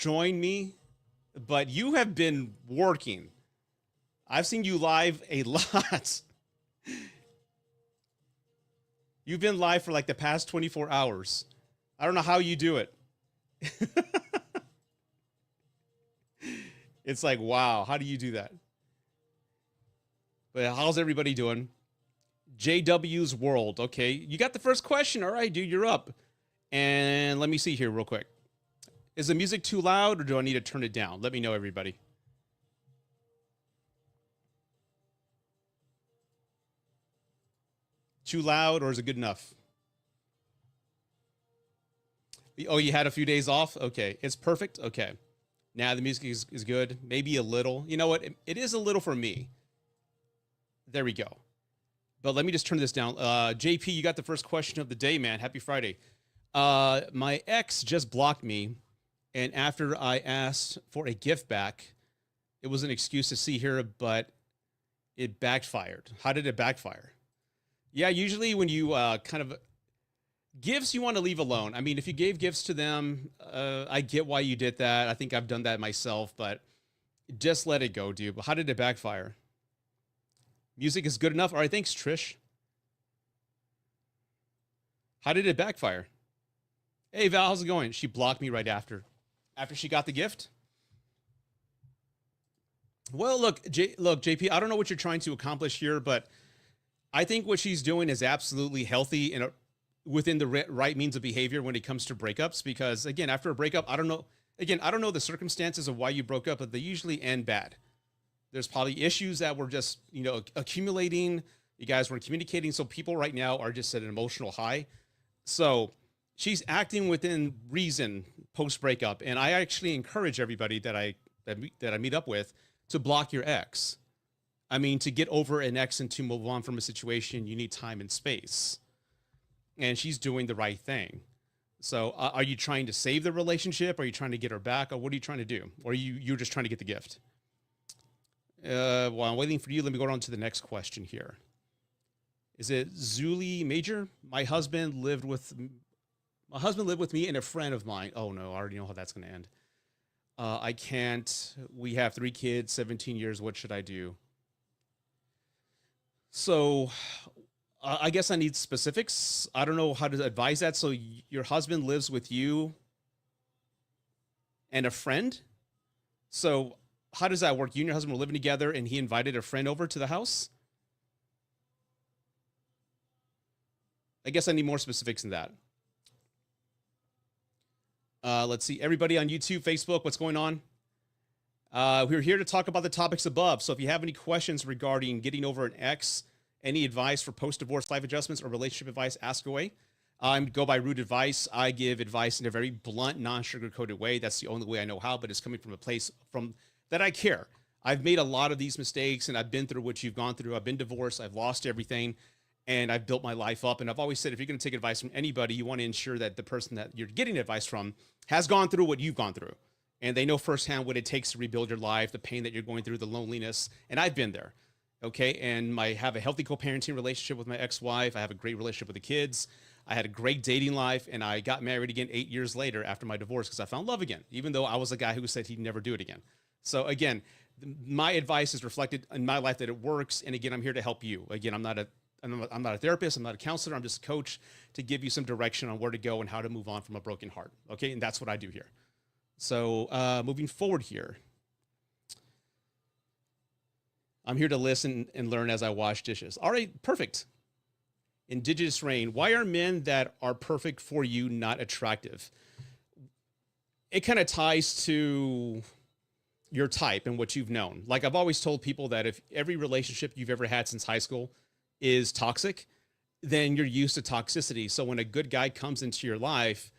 join me, but you have been working. I've seen you live a lot. You've been live for like the past 24 hours. I don't know how you do it. It's like, wow, how do you do that? But how's everybody doing? JW's World. Okay, you got the first question. All right, dude, you're up. And let me see here real quick. Is the music too loud or do I need to turn it down? Let me know, everybody. Too loud or is it good enough? Oh, you had a few days off? Okay, it's perfect. Okay. Now the music is good. Maybe a little. You know what? It is a little for me. There we go. But let me just turn this down. JP, you got the first question of the day, man. Happy Friday. My ex just blocked me. And after I asked for a gift back, it was an excuse to see her, but it backfired. How did it backfire? Yeah, usually when you kind of gifts you want to leave alone. I mean, if you gave gifts to them, I get why you did that. I think I've done that myself, but just let it go, dude. But how did it backfire? Music is good enough. All right, thanks, Trish. How did it backfire? Hey, Val, how's it going? She blocked me right after she got the gift. Well, look, JP, I don't know what you're trying to accomplish here, but I think what she's doing is absolutely healthy and within the right means of behavior when it comes to breakups. Because again, after a breakup, I don't know. Again, I don't know the circumstances of why you broke up, but they usually end bad. There's probably issues that were just, accumulating. You guys weren't communicating. So people right now are just at an emotional high. So she's acting within reason post breakup. And I actually encourage everybody that I meet up with to block your ex. I mean, to get over an ex and to move on from a situation, you need time and space. And she's doing the right thing. So are you trying to save the relationship? Are you trying to get her back? Or what are you trying to do? Or you're just trying to get the gift? While I'm waiting for you, let me go on to the next question here. Is it Zuli Major? My husband lived with me and a friend of mine. Oh no, I already know how that's going to end. I can't. We have 3 kids, 17 years. What should I do? So I guess I need specifics. I don't know how to advise that. So your husband lives with you and a friend. So how does that work? You and your husband were living together and he invited a friend over to the house? I guess I need more specifics than that. Let's see. Everybody on YouTube, Facebook, what's going on? We're here to talk about the topics above. So if you have any questions regarding getting over an ex, any advice for post-divorce life adjustments or relationship advice, ask away. Go by Root Advice. I give advice in a very blunt, non-sugar-coated way. That's the only way I know how, but it's coming from a place that I care. I've made a lot of these mistakes and I've been through what you've gone through. I've been divorced. I've lost everything and I've built my life up. And I've always said, if you're going to take advice from anybody, you want to ensure that the person that you're getting advice from has gone through what you've gone through. And they know firsthand what it takes to rebuild your life, the pain that you're going through, the loneliness. And I've been there. Okay. And I have a healthy co-parenting relationship with my ex-wife. I have a great relationship with the kids. I had a great dating life and I got married again 8 years later after my divorce because I found love again, even though I was a guy who said he'd never do it again. So again, my advice is reflected in my life that it works. And again, I'm here to help you. Again, I'm not a therapist. I'm not a counselor. I'm just a coach to give you some direction on where to go and how to move on from a broken heart. Okay. And that's what I do here. So moving forward here, I'm here to listen and learn as I wash dishes. All right, perfect. Indigenous Rain, why are men that are perfect for you not attractive? It kind of ties to your type and what you've known. Like I've always told people that if every relationship you've ever had since high school is toxic, then you're used to toxicity. So when a good guy comes into your life,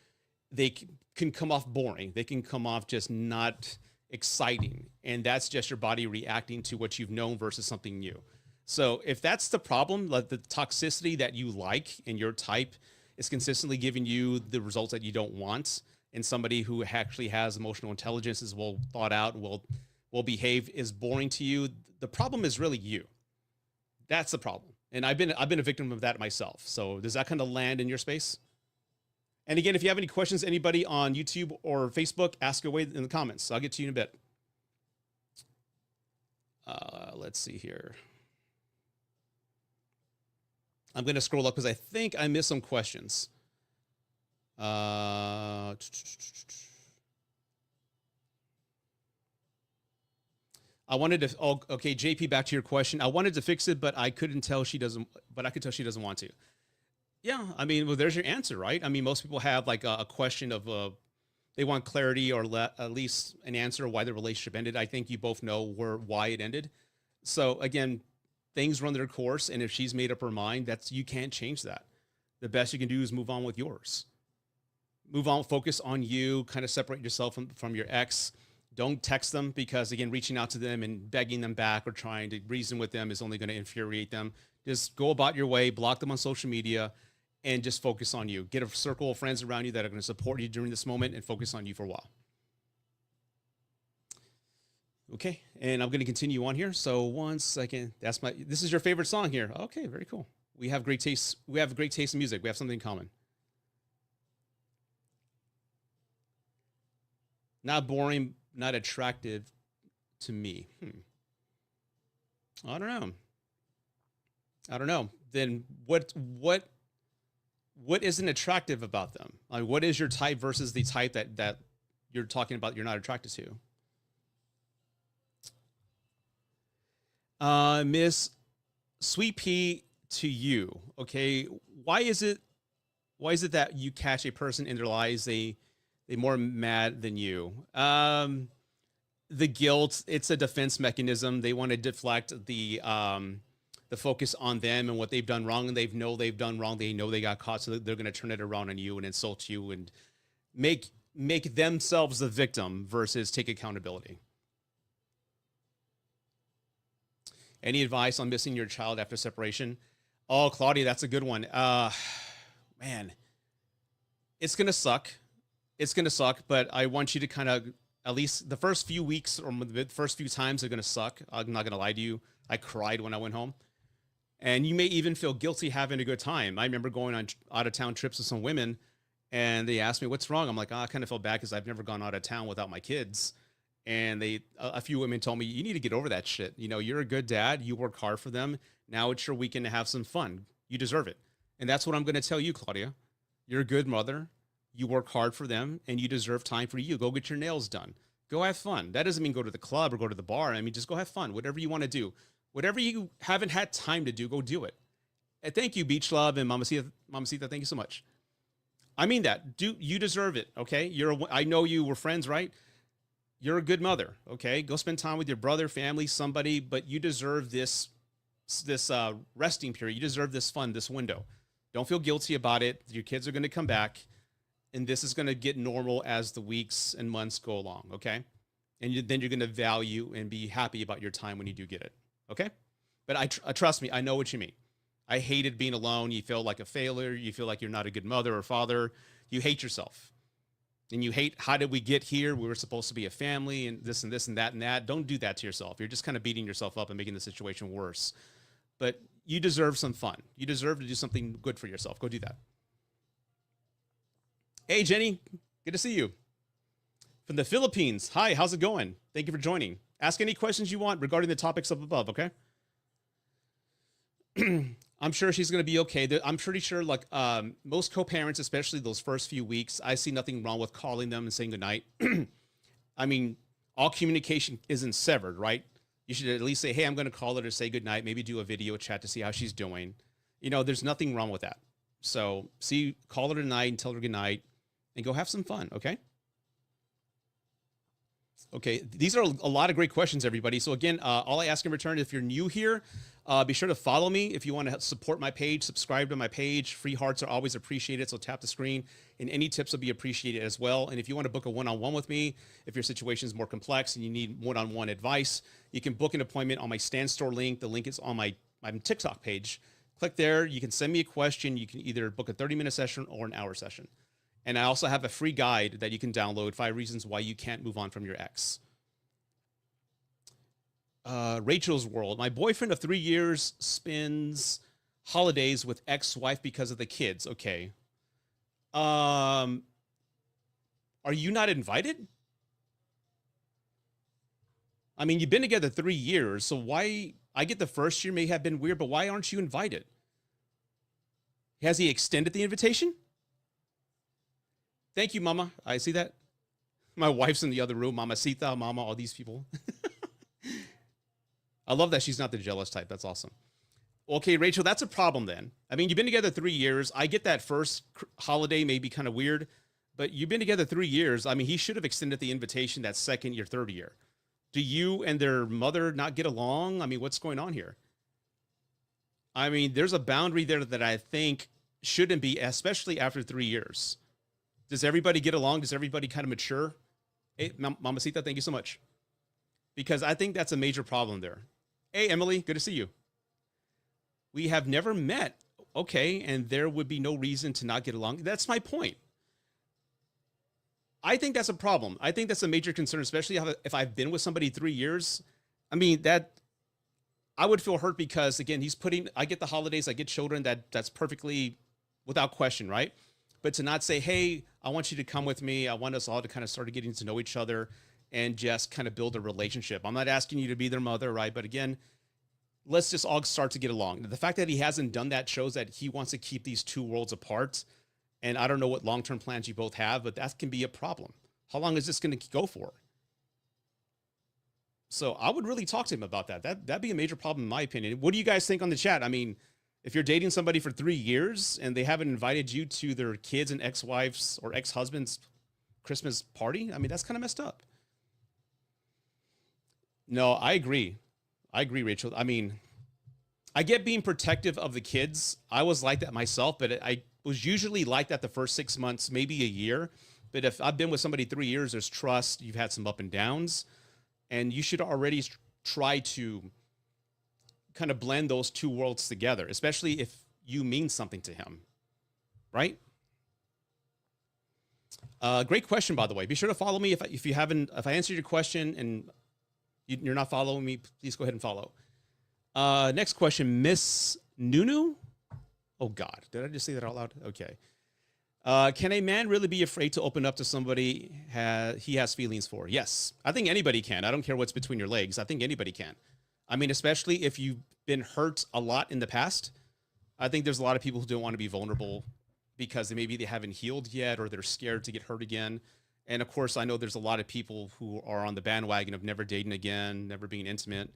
they can come off boring. They can come off just not exciting. And that's just your body reacting to what you've known versus something new. So if that's the problem, like the toxicity that you like and your type is consistently giving you the results that you don't want, and somebody who actually has emotional intelligence, is well thought out, will behave, is boring to you, the problem is really you. That's the problem. And I've been a victim of that myself. So does that kind of land in your space? And again, if you have any questions, anybody on YouTube or Facebook, ask away in the comments. I'll get to you in a bit. Let's see here. I'm going to scroll up because I think I missed some questions. I wanted to, oh, okay, JP, back to your question. I wanted to fix it, but I couldn't tell she doesn't, but I could tell she doesn't want to. Yeah, I mean, well, there's your answer, right? I mean, most people have like a question of, they want clarity or at least an answer why the relationship ended. I think you both know why it ended. So again, things run their course, and if she's made up her mind, you can't change that. The best you can do is move on with yours. Move on, focus on you, kind of separate yourself from your ex. Don't text them because, again, reaching out to them and begging them back or trying to reason with them is only going to infuriate them. Just go about your way, block them on social media, and just focus on you. Get a circle of friends around you that are going to support you during this moment and focus on you for a while. Okay, and I'm going to continue on here. So 1 second. This is your favorite song here. Okay, very cool. We have great taste. We have great taste in music. We have something in common. Not boring, not attractive to me. I don't know. Then what isn't attractive about them? Like, what is your type versus the type that you're talking about you're not attracted to? Miss Sweet Pea, to you. Okay. Why is it that you catch a person in their lives, they more mad than you? The guilt, it's a defense mechanism. They want to deflect the focus on them and what they've done wrong, and they've done wrong. They know they got caught, so they're going to turn it around on you and insult you and make themselves the victim versus take accountability. Any advice on missing your child after separation? Oh, Claudia, that's a good one. Man, it's going to suck. It's going to suck, but I want you to kind of, at least the first few weeks or the first few times are going to suck. I'm not going to lie to you. I cried when I went home. And you may even feel guilty having a good time. I remember going on out of town trips with some women, and they asked me, what's wrong? I'm like, I kind of felt bad because I've never gone out of town without my kids. And a few women told me, you need to get over that shit. You know, you're a good dad. You work hard for them. Now it's your weekend to have some fun. You deserve it. And that's what I'm going to tell you, Claudia. You're a good mother. You work hard for them, and you deserve time for you. Go get your nails done. Go have fun. That doesn't mean go to the club or go to the bar. I mean, just go have fun. Whatever you want to do. Whatever you haven't had time to do, go do it. And thank you, Beach Love and Mamacita. Mamacita, thank you so much. I mean that. You deserve it, okay? I know you were friends, right? You're a good mother, okay? Go spend time with your brother, family, somebody, but you deserve this resting period. You deserve this fun, this window. Don't feel guilty about it. Your kids are going to come back, and this is going to get normal as the weeks and months go along, okay? And then you're going to value and be happy about your time when you do get it, okay? But trust me, I know what you mean. I hated being alone. You feel like a failure. You feel like you're not a good mother or father. You hate yourself. And you hate, how did we get here? We were supposed to be a family and this and this and that and that. Don't do that to yourself. You're just kind of beating yourself up and making the situation worse. But you deserve some fun. You deserve to do something good for yourself. Go do that. Hey, Jenny, good to see you. From the Philippines. Hi, how's it going? Thank you for joining. Ask any questions you want regarding the topics up above, okay? I'm sure she's going to be okay. I'm pretty sure, like most co-parents, especially those first few weeks, I see nothing wrong with calling them and saying goodnight. I mean, all communication isn't severed, right? You should at least say, hey, I'm going to call her to say goodnight, maybe do a video chat to see how she's doing. You know, there's nothing wrong with that. So call her tonight and tell her goodnight and go have some fun, okay? Okay, these are a lot of great questions, everybody. So again, all I ask in return, if you're new here, be sure to follow me. If you want to support my page, subscribe to my page. Free hearts are always appreciated, so tap the screen, and any tips will be appreciated as well. And if you want to book a one-on-one with me, if your situation is more complex and you need one-on-one advice, you can book an appointment on my Stand Store link. The link is on my TikTok page. Click there. You can send me a question. You can either book a 30-minute session or an hour session. And I also have a free guide that you can download, 5 reasons why you can't move on from your ex. Rachel's World. My boyfriend of 3 years spends holidays with ex-wife because of the kids. Okay. Um, are you not invited? I mean, you've been together 3 years, so why? I get the first year may have been weird, but why aren't you invited? Has he extended the invitation? Thank you, Mama. I see that. My wife's in the other room. Mama Sita, Mama, all these people. I love that she's not the jealous type. That's awesome. Okay, Rachel, that's a problem then. I mean, you've been together 3 years. I get that first holiday may be kind of weird, but you've been together 3 years. I mean, he should have extended the invitation that second year, third year. Do you and their mother not get along? I mean, what's going on here? I mean, there's a boundary there that I think shouldn't be, especially after 3 years. Does everybody get along? Does everybody kind of mature? Hey, Mamacita, thank you so much. Because I think that's a major problem there. Hey, Emily, good to see you. We have never met. Okay, and there would be no reason to not get along. That's my point. I think that's a problem. I think that's a major concern, especially if I've been with somebody 3 years. I mean, that I would feel hurt because again, I get the holidays, I get children, that's perfectly without question, right? But to not say, hey, I want you to come with me. I want us all to kind of start getting to know each other and just kind of build a relationship. I'm not asking you to be their mother, right? But again, let's just all start to get along. The fact that he hasn't done that shows that he wants to keep these two worlds apart. And I don't know what long-term plans you both have, but that can be a problem. How long is this going to go for? So I would really talk to him about that. That'd be a major problem in my opinion. What do you guys think on the chat? I mean, if you're dating somebody for 3 years and they haven't invited you to their kids and ex-wives or ex-husbands' Christmas party, I mean, that's kind of messed up. No, I agree. I agree, Rachel. I mean, I get being protective of the kids. I was like that myself, but I was usually like that the first 6 months, maybe a year. But if I've been with somebody 3 years, there's trust. You've had some up and downs, and you should already try to kind of blend those two worlds together, especially if you mean something to him, right? Great question, by the way. Be sure to follow me if I answered your question and you're not following me, please go ahead and follow. Next question, Miss Nunu. Oh God, did I just say that out loud? Okay. Can a man really be afraid to open up to somebody he has feelings for? Yes, I think anybody can. I don't care what's between your legs. I think anybody can. I mean, especially if you've been hurt a lot in the past. I think there's a lot of people who don't want to be vulnerable because maybe they haven't healed yet or they're scared to get hurt again. And of course, I know there's a lot of people who are on the bandwagon of never dating again, never being intimate,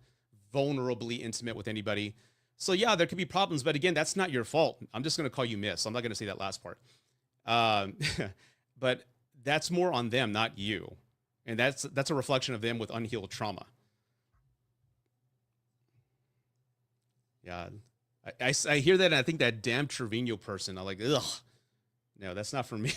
vulnerably intimate with anybody. So yeah, there could be problems, but again, that's not your fault. I'm just going to call you miss. I'm not going to say that last part. But that's more on them, not you. And that's a reflection of them with unhealed trauma. Yeah. I hear that and I think that damn Trevino person, I'm like, ugh, no, that's not for me.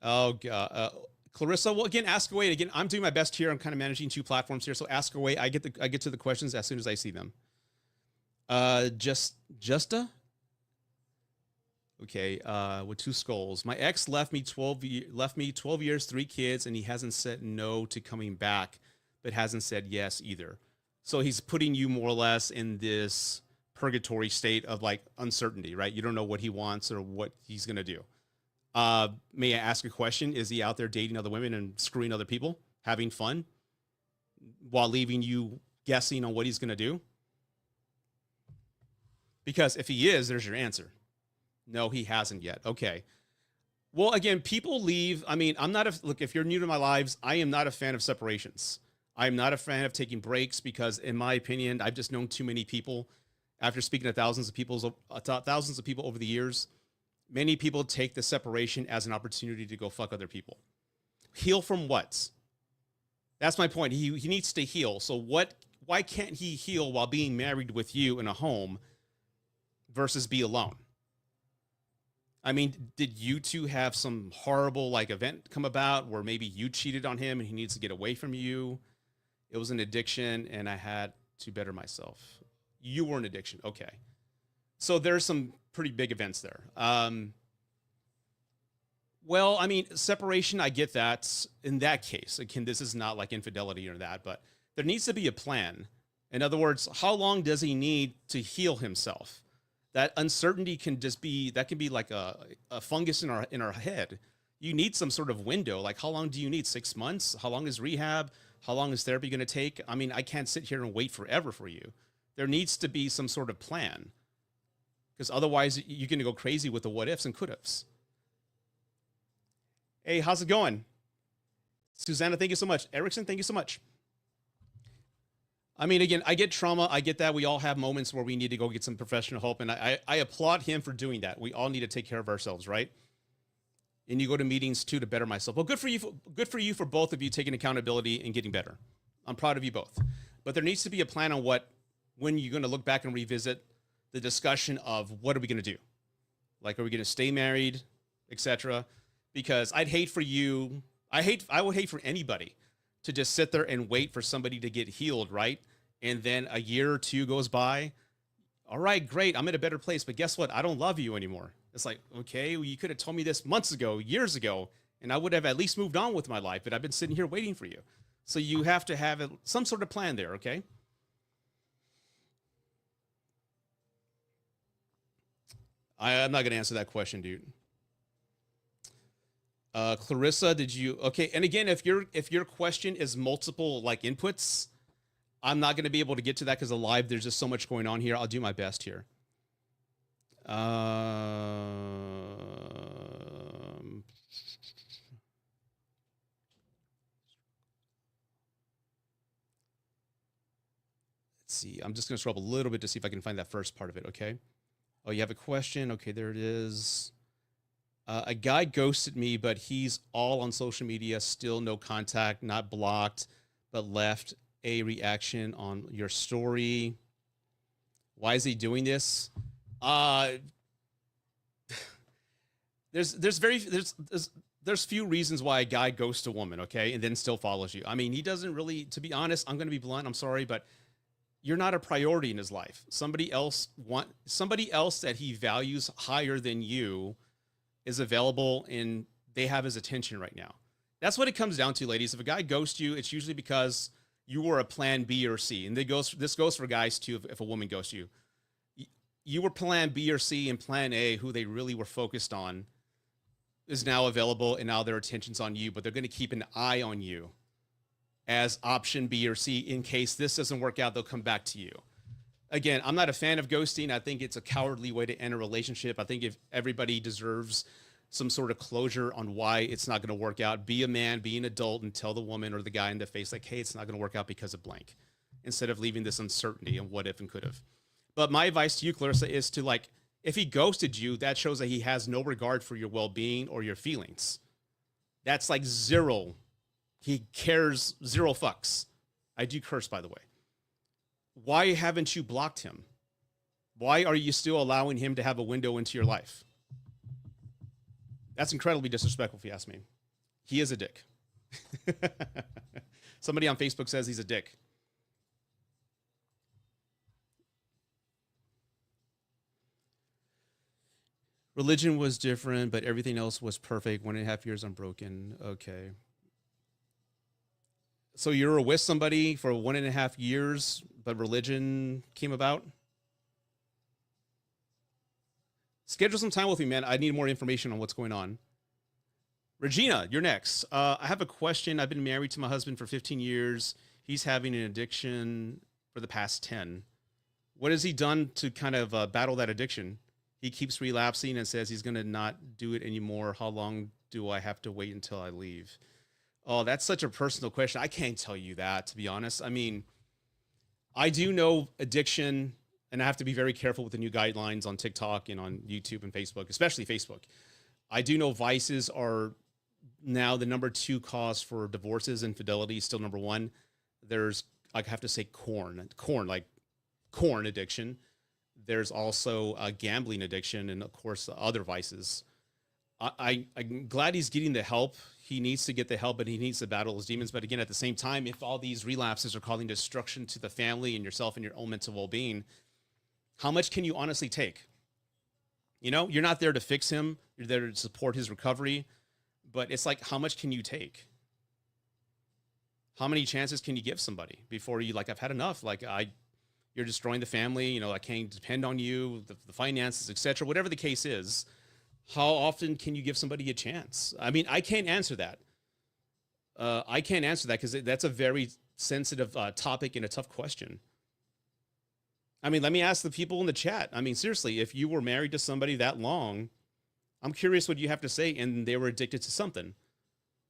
Oh, God. Clarissa, well, again, ask away. Again, I'm doing my best here. I'm kind of managing two platforms here. So ask away. I get to the questions as soon as I see them. Justa? Okay, with two skulls. My ex left me 12 years, 3 kids, and he hasn't said no to coming back, but hasn't said yes either. So he's putting you more or less in this purgatory state of like uncertainty, right? You don't know what he wants or what he's going to do. May I ask a question? Is he out there dating other women and screwing other people, having fun while leaving you guessing on what he's going to do? Because if he is, there's your answer. No, he hasn't yet. Okay. Well, again, people leave. I mean, look, if you're new to my lives, I am not a fan of separations. I'm not a fan of taking breaks because in my opinion, I've just known too many people after speaking to thousands of people over the years. Many people take the separation as an opportunity to go fuck other people. Heal from what? That's my point. He needs to heal. So why can't he heal while being married with you in a home versus be alone? I mean, did you two have some horrible like event come about where maybe you cheated on him and he needs to get away from you? It was an addiction and I had to better myself. You were an addiction. Okay. So there's some pretty big events there. Well, I mean, separation, I get that in that case. Again, this is not like infidelity or that, but there needs to be a plan. In other words, how long does he need to heal himself? That uncertainty can just be, that can be like a fungus in our head. You need some sort of window. Like, how long do you need? 6 months? How long is rehab? How long is therapy going to take? I mean, I can't sit here and wait forever for you. There needs to be some sort of plan, because otherwise you're going to go crazy with the what ifs and could ifs. Hey, how's it going? Susanna, thank you so much. Erickson, thank you so much. I mean, again, I get trauma. I get that. We all have moments where we need to go get some professional help. And I applaud him for doing that. We all need to take care of ourselves, right? And you go to meetings too to better myself. Well, good for you for both of you taking accountability and getting better. I'm proud of you both. But there needs to be a plan on when you're going to look back and revisit the discussion of what are we going to do? Like, are we going to stay married, etc.? Because I would hate for anybody to just sit there and wait for somebody to get healed, right? And then a year or two goes by. All right, great. I'm in a better place. But guess what? I don't love you anymore. It's like, okay, well, you could have told me this months ago, years ago, and I would have at least moved on with my life. But I've been sitting here waiting for you. So you have to have some sort of plan there, okay? I'm not going to answer that question, dude. Clarissa, did you? Okay. And again, if your question is multiple like inputs, I'm not going to be able to get to that because live, there's just so much going on here. I'll do my best here. Let's see. I'm just going to scroll up a little bit to see if I can find that first part of it. Okay. Oh, you have a question? Okay, there it is. A guy ghosted me, but he's all on social media, still no contact, not blocked, but left a reaction on your story. Why is he doing this? There's few reasons why a guy ghosts a woman, okay, and then still follows you. I mean, he doesn't really, to be honest, I'm going to be blunt, I'm sorry, but you're not a priority in his life. Somebody else that he values higher than you is available and they have his attention right now. That's what it comes down to, ladies. If a guy ghosts you, it's usually because you were a plan B or C. And this goes for guys too. If a woman ghosts you, you were plan B or C, and plan A, who they really were focused on, is now available, and now their attention's on you, but they're going to keep an eye on you as option B or C. In case this doesn't work out, they'll come back to you. Again, I'm not a fan of ghosting. I think it's a cowardly way to end a relationship. I think if everybody deserves some sort of closure on why it's not going to work out, be a man, be an adult, and tell the woman or the guy in the face, like, hey, it's not going to work out because of blank, instead of leaving this uncertainty and what if and could have. But my advice to you, Clarissa, is to, like, if he ghosted you, that shows that he has no regard for your well-being or your feelings. That's like zero. He cares zero fucks. I do curse, by the way. Why haven't you blocked him? Why are you still allowing him to have a window into your life? That's incredibly disrespectful, if you ask me. He is a dick. Somebody on Facebook says he's a dick. Religion was different, but everything else was perfect. 1.5 years unbroken. Okay. So you were with somebody for 1.5 years, but religion came about? Schedule some time with me, man. I need more information on what's going on. Regina, you're next. I have a question. I've been married to my husband for 15 years. He's having an addiction for the past 10. What has he done to kind of battle that addiction? He keeps relapsing and says he's going to not do it anymore. How long do I have to wait until I leave? Oh, that's such a personal question. I can't tell you that, to be honest. I mean, I do know addiction, and I have to be very careful with the new guidelines on TikTok and on YouTube and Facebook, especially Facebook. I do know vices are now the number 2 cause for divorces. Infidelity is still number 1. There's, I have to say, like corn addiction. There's also a gambling addiction, and of course other vices. I'm glad he's getting the help. He needs to get the help, but he needs to battle his demons. But again, at the same time, if all these relapses are causing destruction to the family and yourself and your own mental well-being, how much can you honestly take? You know, you're not there to fix him. You're there to support his recovery. But it's like, how much can you take? How many chances can you give somebody before you, like, I've had enough. Like, You're destroying the family. I can't depend on you, the finances, etc. Whatever the case is, how often can you give somebody a chance? I mean, I can't answer that. I can't answer that because that's a very sensitive topic and a tough question. I mean, let me ask the people in the chat. I mean, seriously, if you were married to somebody that long, I'm curious what you have to say, and they were addicted to something.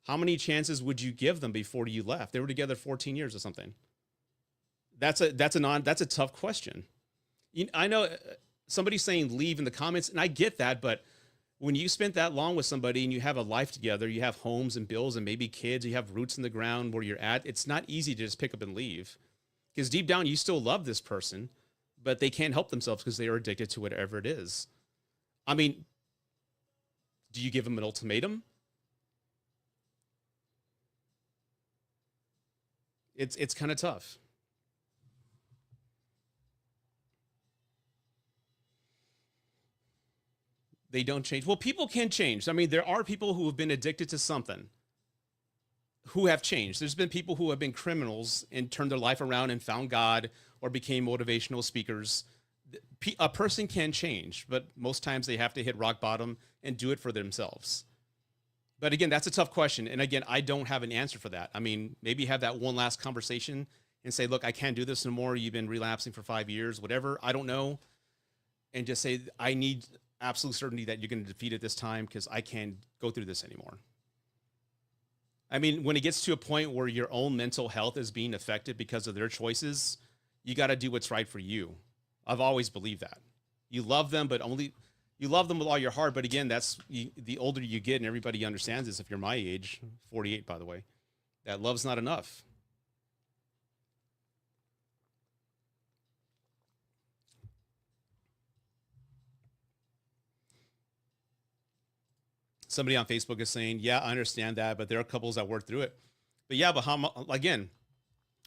How many chances would you give them before you left? They were together 14 years or something. That's a tough question. I know somebody's saying leave in the comments, and I get that, but when you spent that long with somebody and you have a life together, you have homes and bills and maybe kids, you have roots in the ground where you're at, it's not easy to just pick up and leave. Because deep down, you still love this person, but they can't help themselves because they are addicted to whatever it is. I mean, do you give them an ultimatum? It's kind of tough. They don't change. Well, people can change. I mean, there are people who have been addicted to something who have changed. There's been people who have been criminals and turned their life around and found God or became motivational speakers. A person can change, but most times they have to hit rock bottom and do it for themselves. But again, that's a tough question. And again, I don't have an answer for that. I mean, maybe have that one last conversation and say, look, I can't do this no more. You've been relapsing for 5 years, whatever. I don't know. And just say, I need absolute certainty that you're going to defeat it this time because I can't go through this anymore. I mean, when it gets to a point where your own mental health is being affected because of their choices, you got to do what's right for you. I've always believed that. You love them, but you love them with all your heart. But again, the older you get, and everybody understands this if you're my age, 48, by the way, that love's not enough. Somebody on Facebook is saying, yeah, I understand that, but there are couples that work through it. But yeah, but again,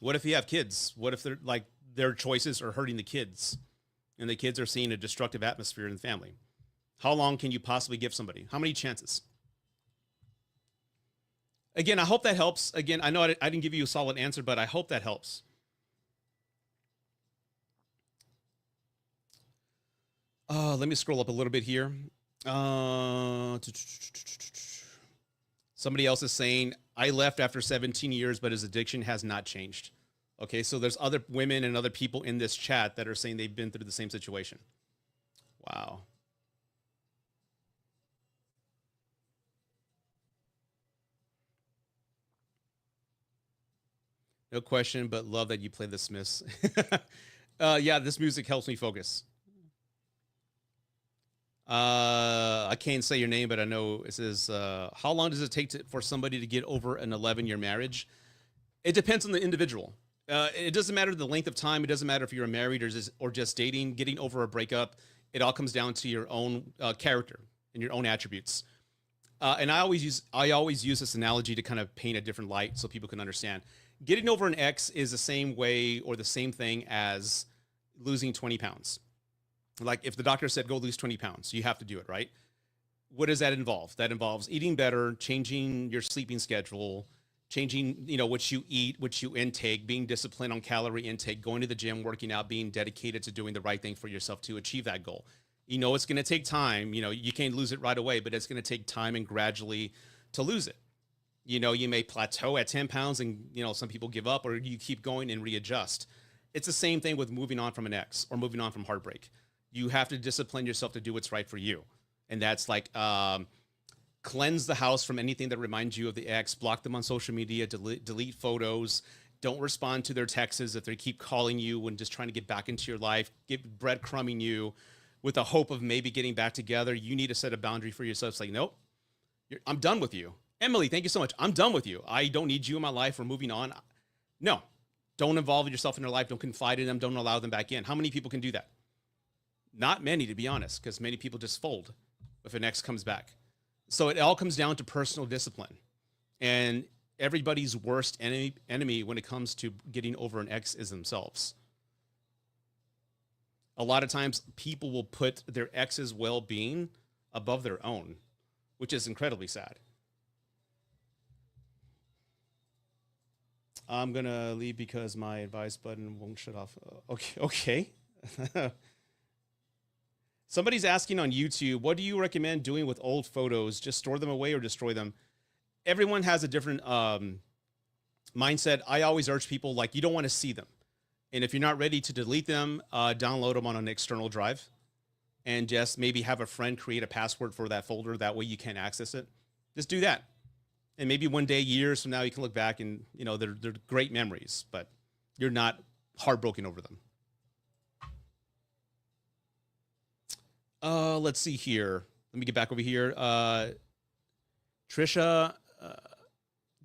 what if you have kids? What if they're like their choices are hurting the kids and the kids are seeing a destructive atmosphere in the family? How long can you possibly give somebody? How many chances? Again, I hope that helps. Again, I know I didn't give you a solid answer, but I hope that helps. Let me scroll up a little bit here. Somebody else is saying, I left after 17 years, but his addiction has not changed. Okay, so there's other women and other people in this chat that are saying they've been through the same situation. Wow. No question, but love that you play the Smiths. Yeah, this music helps me focus. I can't say your name, but I know it says, how long does it take for somebody to get over an 11-year marriage? It depends on the individual. It doesn't matter the length of time. It doesn't matter if you're married or just dating, getting over a breakup. It all comes down to your own character and your own attributes. And I always use this analogy to kind of paint a different light so people can understand. Getting over an ex is the same way or the same thing as losing 20 pounds. Like if the doctor said, go lose 20 pounds, you have to do it, right? What does that involve? That involves eating better, changing your sleeping schedule, changing, what you eat, what you intake, being disciplined on calorie intake, going to the gym, working out, being dedicated to doing the right thing for yourself to achieve that goal. It's going to take time. You can't lose it right away, but it's going to take time and gradually to lose it. You may plateau at 10 pounds and, some people give up or you keep going and readjust. It's the same thing with moving on from an ex or moving on from heartbreak. You have to discipline yourself to do what's right for you. And that's like, cleanse the house from anything that reminds you of the ex, block them on social media, delete photos, don't respond to their texts if they keep calling you and just trying to get back into your life, breadcrumbing you with the hope of maybe getting back together. You need to set a boundary for yourself. It's like, nope, I'm done with you. Emily, thank you so much. I'm done with you. I don't need you in my life. We're moving on. No, don't involve yourself in their life. Don't confide in them. Don't allow them back in. How many people can do that? Not many, to be honest, because many people just fold if an ex comes back. So it all comes down to personal discipline. And everybody's worst enemy when it comes to getting over an ex is themselves. A lot of times people will put their ex's well-being above their own, which is incredibly sad. I'm gonna leave because my advice button won't shut off. Okay. Somebody's asking on YouTube, what do you recommend doing with old photos? Just store them away or destroy them? Everyone has a different mindset. I always urge people, like, you don't want to see them. And if you're not ready to delete them, download them on an external drive and just maybe have a friend create a password for that folder. That way you can't access it. Just do that. And maybe one day, years from now, you can look back and, you know, they're great memories, but you're not heartbroken over them. Let's see here. Let me get back over here. Trisha,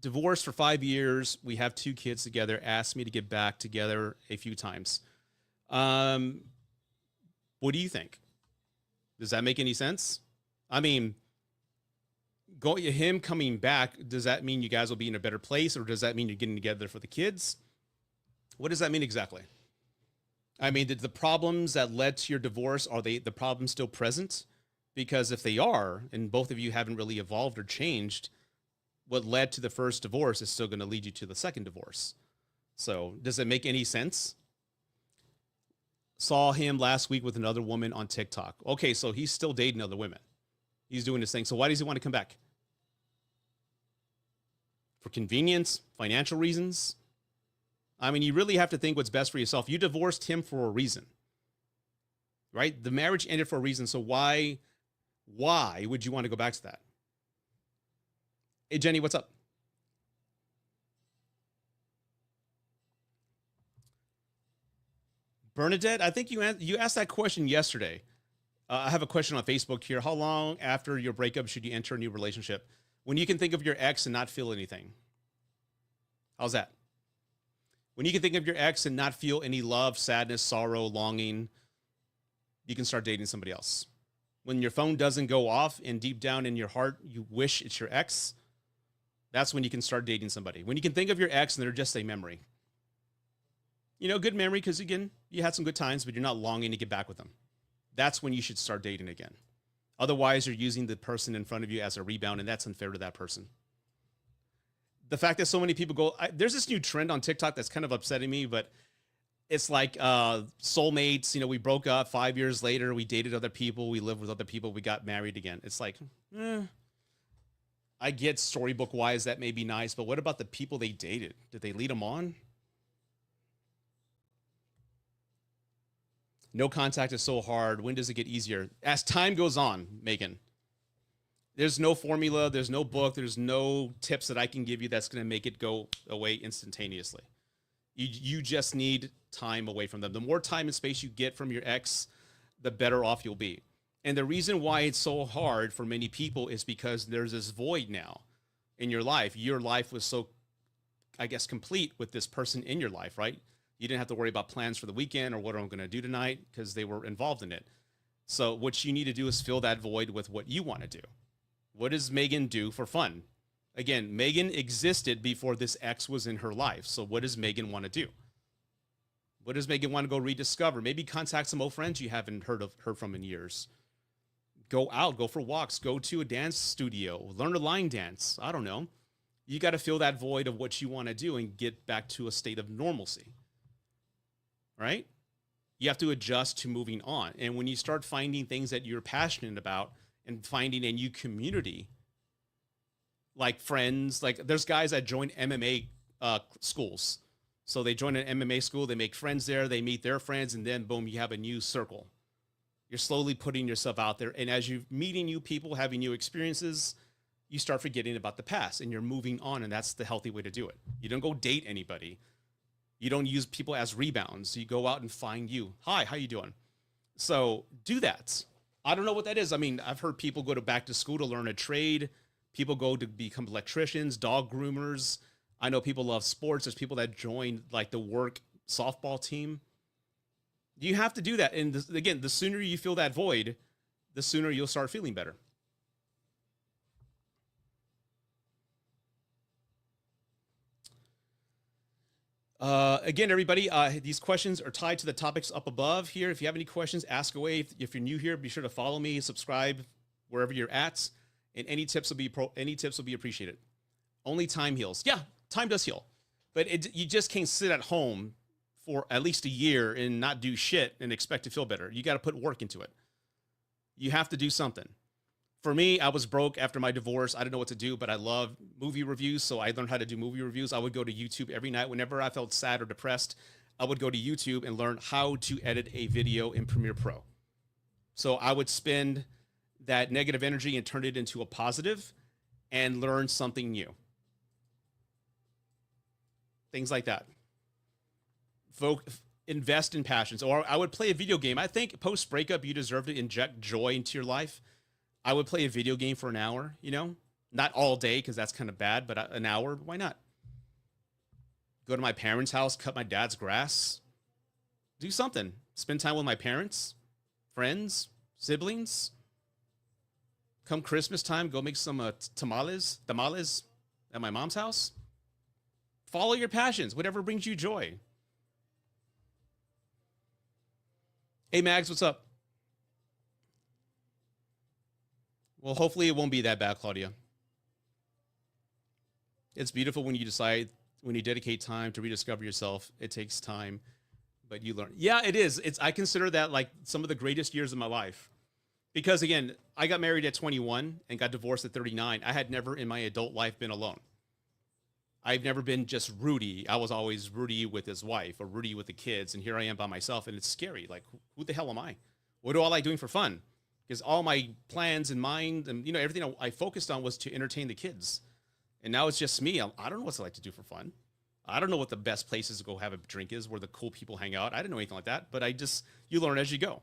divorced for 5 years. We have 2 kids together. Asked me to get back together a few times. What do you think? Does that make any sense? I mean, him coming back, does that mean you guys will be in a better place, or does that mean you're getting together for the kids? What does that mean exactly? I mean, did the problems that led to your divorce, are the problems still present? Because if they are, and both of you haven't really evolved or changed, what led to the first divorce is still going to lead you to the second divorce. So does it make any sense? Saw him last week with another woman on TikTok. Okay, so he's still dating other women. He's doing this thing. So why does he want to come back? For convenience, financial reasons? I mean, you really have to think what's best for yourself. You divorced him for a reason, right? The marriage ended for a reason. So why would you want to go back to that? Hey, Jenny, what's up? Bernadette, I think you asked that question yesterday. I have a question on Facebook here. How long after your breakup should you enter a new relationship? When you can think of your ex and not feel anything. How's that? When you can think of your ex and not feel any love, sadness, sorrow, longing, you can start dating somebody else. When your phone doesn't go off and deep down in your heart, you wish it's your ex, that's when you can start dating somebody. When you can think of your ex and they're just a memory. You know, good memory because, again, you had some good times, but you're not longing to get back with them. That's when you should start dating again. Otherwise, you're using the person in front of you as a rebound, and that's unfair to that person. The fact that so many people there's this new trend on TikTok that's kind of upsetting me, but it's like soulmates. You know, we broke up 5 years later. We dated other people. We lived with other people. We got married again. It's like, I get storybook wise that may be nice, but what about the people they dated? Did they lead them on? No contact is so hard. When does it get easier? As time goes on, Megan. There's no formula. There's no book. There's no tips that I can give you that's going to make it go away instantaneously. You just need time away from them. The more time and space you get from your ex, the better off you'll be. And the reason why it's so hard for many people is because there's this void now in your life. Your life was so, I guess, complete with this person in your life, right? You didn't have to worry about plans for the weekend or what I'm going to do tonight because they were involved in it. So what you need to do is fill that void with what you want to do. What does Megan do for fun? Again, Megan existed before this ex was in her life. So what does Megan want to do? What does Megan want to go rediscover? Maybe contact some old friends you haven't heard from in years. Go out, go for walks, go to a dance studio, learn a line dance. I don't know. You got to fill that void of what you want to do and get back to a state of normalcy. Right? You have to adjust to moving on. And when you start finding things that you're passionate about and finding a new community, like friends, like there's guys that join MMA schools. So they join an MMA school, they make friends there, they meet their friends, and then boom, you have a new circle. You're slowly putting yourself out there. And as you're meeting new people, having new experiences, you start forgetting about the past and you're moving on. And that's the healthy way to do it. You don't go date anybody. You don't use people as rebounds. You go out and find you. Hi, how you doing? So do that. I don't know what that is. I mean, I've heard people go back to school to learn a trade. People go to become electricians, dog groomers. I know people love sports. There's people that join like the work softball team. You have to do that. And again, the sooner you fill that void, the sooner you'll start feeling better. Again, everybody, these questions are tied to the topics up above here. If you have any questions, ask away. If you're new here, be sure to follow me, subscribe wherever you're at, and any tips will be appreciated. Only time heals. Yeah, time does heal. But you just can't sit at home for at least a year and not do shit and expect to feel better. You got to put work into it. You have to do something. For me, I was broke after my divorce. I didn't know what to do, but I love movie reviews. So I learned how to do movie reviews. I would go to YouTube every night. Whenever I felt sad or depressed, I would go to YouTube and learn how to edit a video in Premiere Pro. So I would spend that negative energy and turn it into a positive and learn something new. Things like that. Invest in passions. Or I would play a video game. I think post breakup, you deserve to inject joy into your life. I would play a video game for an hour, not all day because that's kind of bad, but an hour, why not? Go to my parents' house, cut my dad's grass, do something. Spend time with my parents, friends, siblings. Come Christmas time, go make some tamales at my mom's house. Follow your passions, whatever brings you joy. Hey, Mags, what's up? Well, hopefully it won't be that bad, Claudia. It's beautiful when you dedicate time to rediscover yourself. It takes time, but you learn. Yeah, it is. I consider that like some of the greatest years of my life. Because again, I got married at 21 and got divorced at 39. I had never in my adult life been alone. I've never been just Rudy. I was always Rudy with his wife or Rudy with the kids. And here I am by myself. And it's scary. Like, who the hell am I? What do I like doing for fun? Because all my plans in mind and, everything I focused on was to entertain the kids. And now it's just me. I don't know what I like to do for fun. I don't know what the best places to go have a drink is, where the cool people hang out. I didn't know anything like that. But you learn as you go.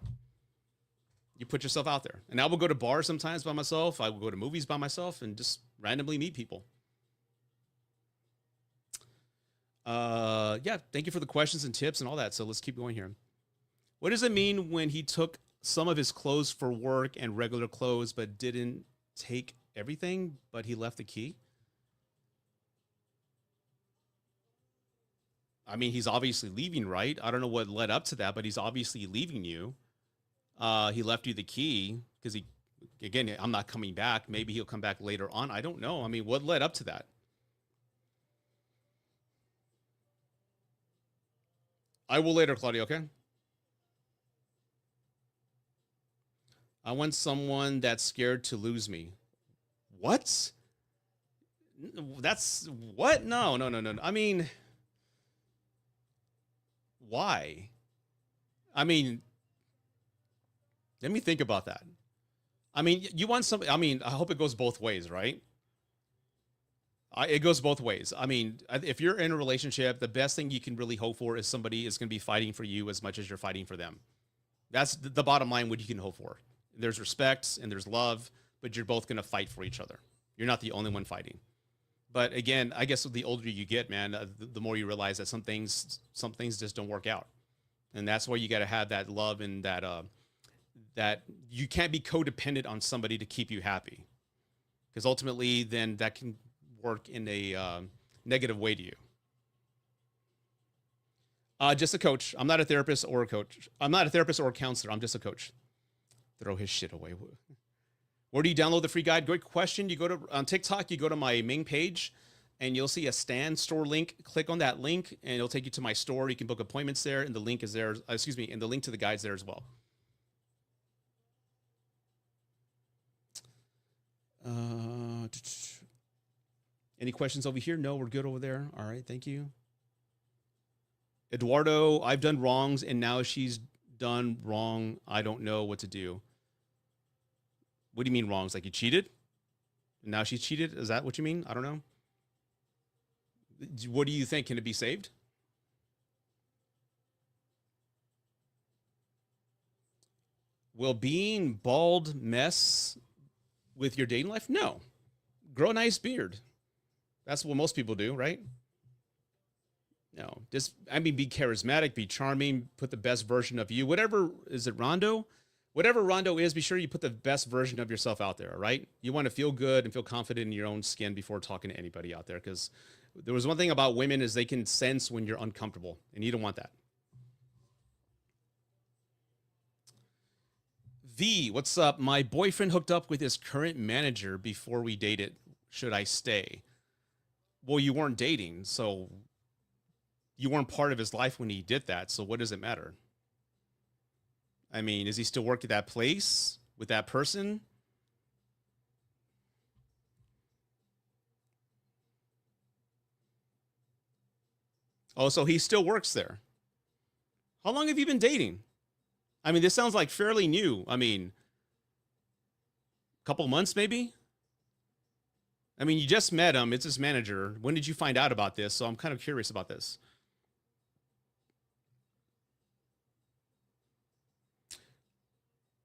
You put yourself out there. And I will go to bars sometimes by myself. I will go to movies by myself and just randomly meet people. Yeah, thank you for the questions and tips and all that. So let's keep going here. What does it mean when he took some of his clothes for work and regular clothes, but didn't take everything, but he left the key? I mean, he's obviously leaving, right? I don't know what led up to that, but he's obviously leaving you. He left you the key because again, I'm not coming back. Maybe he'll come back later on. I don't know. I mean, what led up to that? I will later, Claudia, okay? I want someone that's scared to lose me. What? That's what? No. I mean, why? I mean, let me think about that. I mean, you want something. I mean, I hope it goes both ways, right? It goes both ways. I mean, if you're in a relationship, the best thing you can really hope for is somebody is going to be fighting for you as much as you're fighting for them. That's the bottom line, what you can hope for. There's respect and there's love, but you're both going to fight for each other. You're not the only one fighting. But again, I guess the older you get, man, the more you realize that some things just don't work out. And that's why you got to have that love and that you can't be codependent on somebody to keep you happy. Because ultimately, then that can work in a negative way to you. Just a coach. I'm not a therapist or a coach. I'm not a therapist or a counselor. I'm just a coach. Throw his shit away. Where do you download the free guide? Great question. You go to on TikTok, you go to my main page and you'll see a Stan store link. Click on that link and it'll take you to my store. You can book appointments there and the link is there. And the link to the guide's there as well. Any questions over here? No, we're good over there. All right, thank you. Eduardo, I've done wrongs and now she's done wrong. I don't know what to do. What do you mean wrongs? Like you cheated? Now she's cheated? Is that what you mean? I don't know. What do you think? Can it be saved? Will being bald mess with your dating life? No. Grow a nice beard. That's what most people do, right? No, be charismatic, be charming, put the best version of you. Whatever, is it Rondo? Whatever Rondo is, be sure you put the best version of yourself out there, right? You want to feel good and feel confident in your own skin before talking to anybody out there. Because there was one thing about women is they can sense when you're uncomfortable and you don't want that. V, what's up? My boyfriend hooked up with his current manager before we dated. Should I stay? Well, you weren't dating, so you weren't part of his life when he did that. So what does it matter? I mean, is he still working at that place with that person? Oh, so he still works there. How long have you been dating? I mean, this sounds like fairly new. I mean, a couple months maybe? I mean, you just met him. It's his manager. When did you find out about this? So I'm kind of curious about this.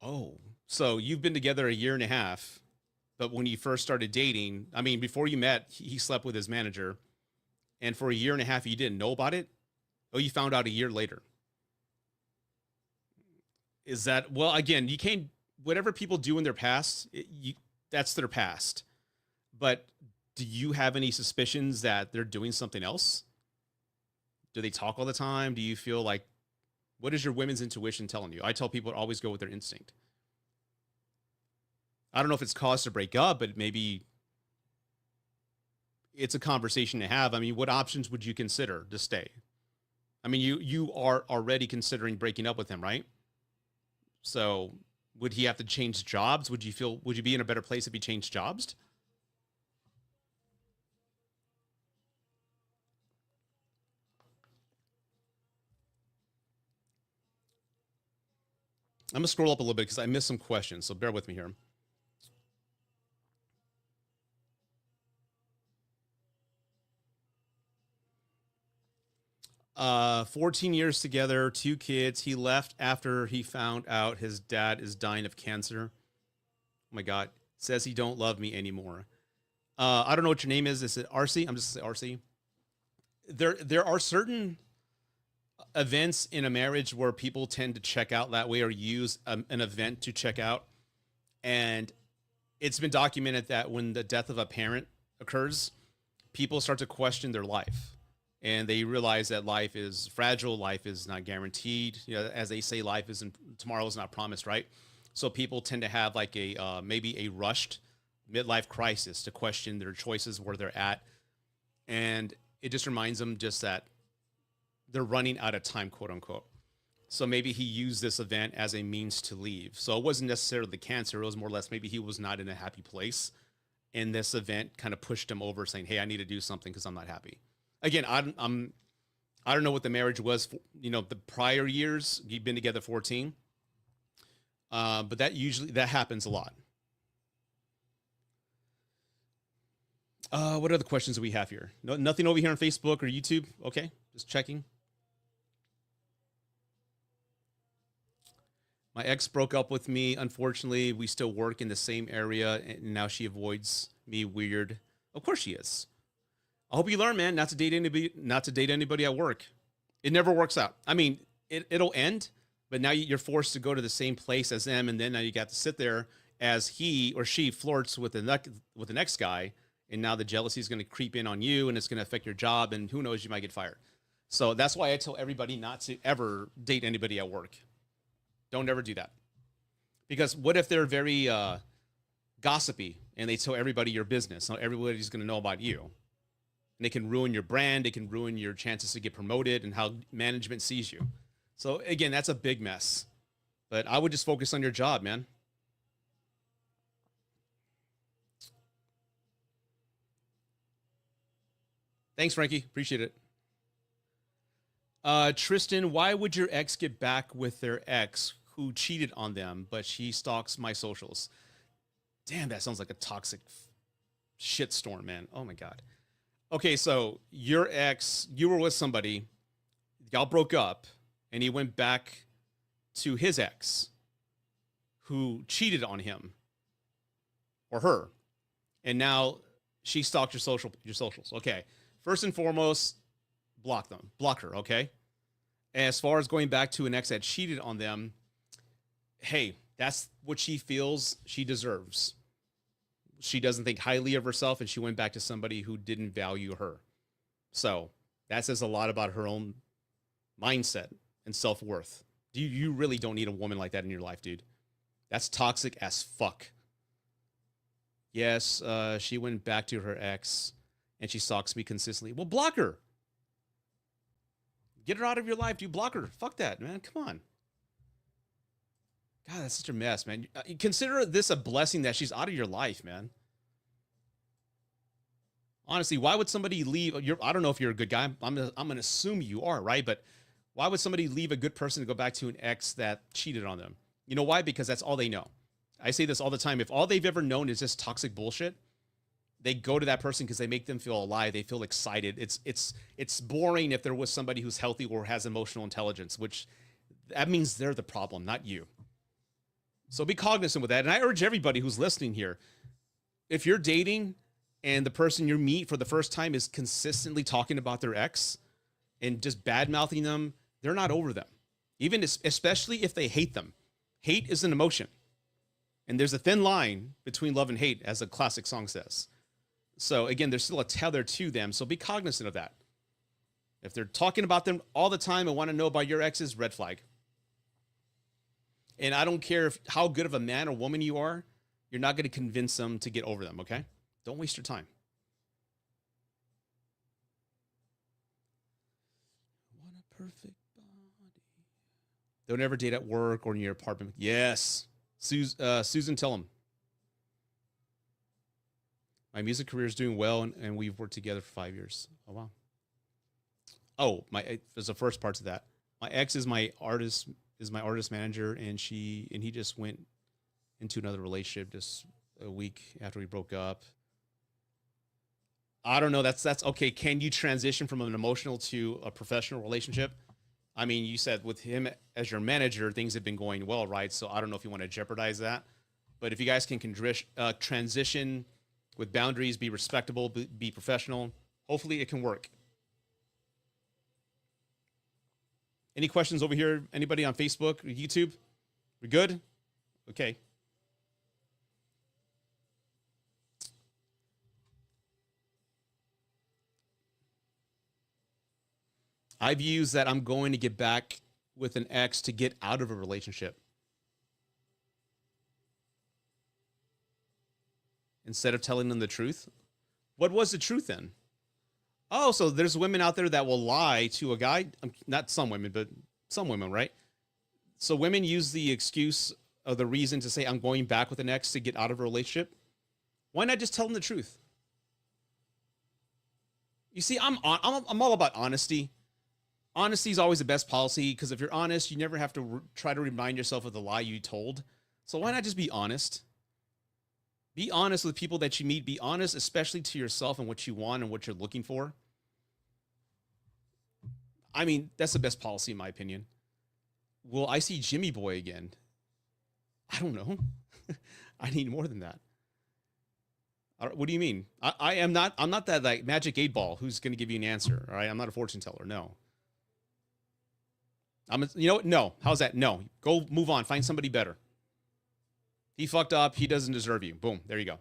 Oh, so you've been together a year and a half, but when you first started dating, I mean, before you met, he slept with his manager, and for a year and a half, you didn't know about it. Oh, you found out a year later. Is that well? Again, you can't. Whatever people do in their past, that's their past. But do you have any suspicions that they're doing something else? Do they talk all the time? Do you feel like what is your women's intuition telling you? I tell people to always go with their instinct. I don't know if it's cause to break up, but maybe it's a conversation to have. I mean, what options would you consider to stay? I mean, you are already considering breaking up with him, right? So would he have to change jobs? Would you be in a better place if he changed jobs? I'm gonna scroll up a little bit because I missed some questions, so bear with me here. 14 years together, two kids. He left after he found out his dad is dying of cancer. Oh my God. Says he don't love me anymore. I don't know what your name is. Is it RC? I'm just gonna say RC. There are certain events in a marriage where people tend to check out that way or use an event to check out. And it's been documented that when the death of a parent occurs, people start to question their life and they realize that life is fragile, life is not guaranteed. You know, as they say, life isn't tomorrow is not promised, right? So people tend to have like a maybe a rushed midlife crisis to question their choices, where they're at, and it just reminds them just that they're running out of time, quote unquote. So maybe he used this event as a means to leave. So it wasn't necessarily the cancer; it was more or less maybe he was not in a happy place, and this event kind of pushed him over, saying, "Hey, I need to do something because I'm not happy." Again, I don't know what the marriage was. For, you know, the prior years, you've been together 14, but that happens a lot. What other questions do we have here? No, nothing over here on Facebook or YouTube. Okay, just checking. My ex broke up with me. Unfortunately, we still work in the same area, and now she avoids me. Weird. Of course she is. I hope you learn, man, not to date anybody at work. It never works out. I mean, it'll end, but now you're forced to go to the same place as them, and then now you got to sit there as he or she flirts with the next guy, and now the jealousy is going to creep in on you, and it's going to affect your job, and who knows, you might get fired. So that's why I tell everybody not to ever date anybody at work. Don't ever do that. Because what if they're very gossipy and they tell everybody your business? So everybody's going to know about you. And they can ruin your brand. They can ruin your chances to get promoted and how management sees you. So again, that's a big mess. But I would just focus on your job, man. Thanks, Frankie. Appreciate it. Tristan, why would your ex get back with their ex who cheated on them, but she stalks my socials? Damn, that sounds like a toxic shitstorm, man. Oh my God. Okay, so your ex, you were with somebody, y'all broke up, and he went back to his ex who cheated on him or her, and now she stalked your socials. Okay, first and foremost, block them, block her. Okay, as far as going back to an ex that cheated on them, hey, that's what she feels she deserves. She doesn't think highly of herself, and she went back to somebody who didn't value her. So that says a lot about her own mindset and self-worth. You really don't need a woman like that in your life, dude. That's toxic as fuck. Yes, she went back to her ex and she stalks me consistently. Well, block her. Get her out of your life. You block her. Fuck that, man. Come on. God, that's such a mess, man. Consider this a blessing that she's out of your life, man. Honestly, why would somebody leave? I don't know if you're a good guy. I'm gonna assume you are, right? But why would somebody leave a good person to go back to an ex that cheated on them? You know why? Because that's all they know. I say this all the time. If all they've ever known is just toxic bullshit, they go to that person because they make them feel alive. They feel excited. It's boring if there was somebody who's healthy or has emotional intelligence, which that means they're the problem, not you. So be cognizant with that. And I urge everybody who's listening here, if you're dating and the person you meet for the first time is consistently talking about their ex and just bad mouthing them, they're not over them. Even especially if they hate them. Hate is an emotion. And there's a thin line between love and hate, as a classic song says. So again, there's still a tether to them. So be cognizant of that. If they're talking about them all the time and want to know about your exes, red flag. And I don't care how good of a man or woman you are, you're not going to convince them to get over them, okay? Don't waste your time. Want a perfect body. Don't ever date at work or in your apartment. Yes. Susan, tell them. My music career is doing well, and we've worked together for 5 years. Oh, wow. Oh, there's the first part to that. My ex is my artist manager, and he just went into another relationship just a week after we broke up. I don't know. That's okay. Can you transition from an emotional to a professional relationship? I mean, you said with him as your manager, things have been going well, right? So I don't know if you want to jeopardize that. But if you guys can transition with boundaries, be respectable, be professional, hopefully it can work. Any questions over here? Anybody on Facebook or YouTube? We good? Okay. I've used that I'm going to get back with an ex to get out of a relationship. Instead of telling them the truth. What was the truth then? Oh, so there's women out there that will lie to a guy. Not some women, but some women, right? So women use the excuse of the reason to say, I'm going back with an ex to get out of a relationship. Why not just tell them the truth? You see, I'm all about honesty. Honesty is always the best policy, because if you're honest, you never have to try to remind yourself of the lie you told. So why not just be honest? Be honest with people that you meet. Be honest, especially to yourself and what you want and what you're looking for. I mean, that's the best policy in my opinion. Will I see Jimmy Boy again? I don't know. I need more than that. What do you mean? I'm not that like magic 8-ball who's going to give you an answer. All right. I'm not a fortune teller. No. You know what? No. How's that? No. Go move on. Find somebody better. He fucked up. He doesn't deserve you. Boom. There you go.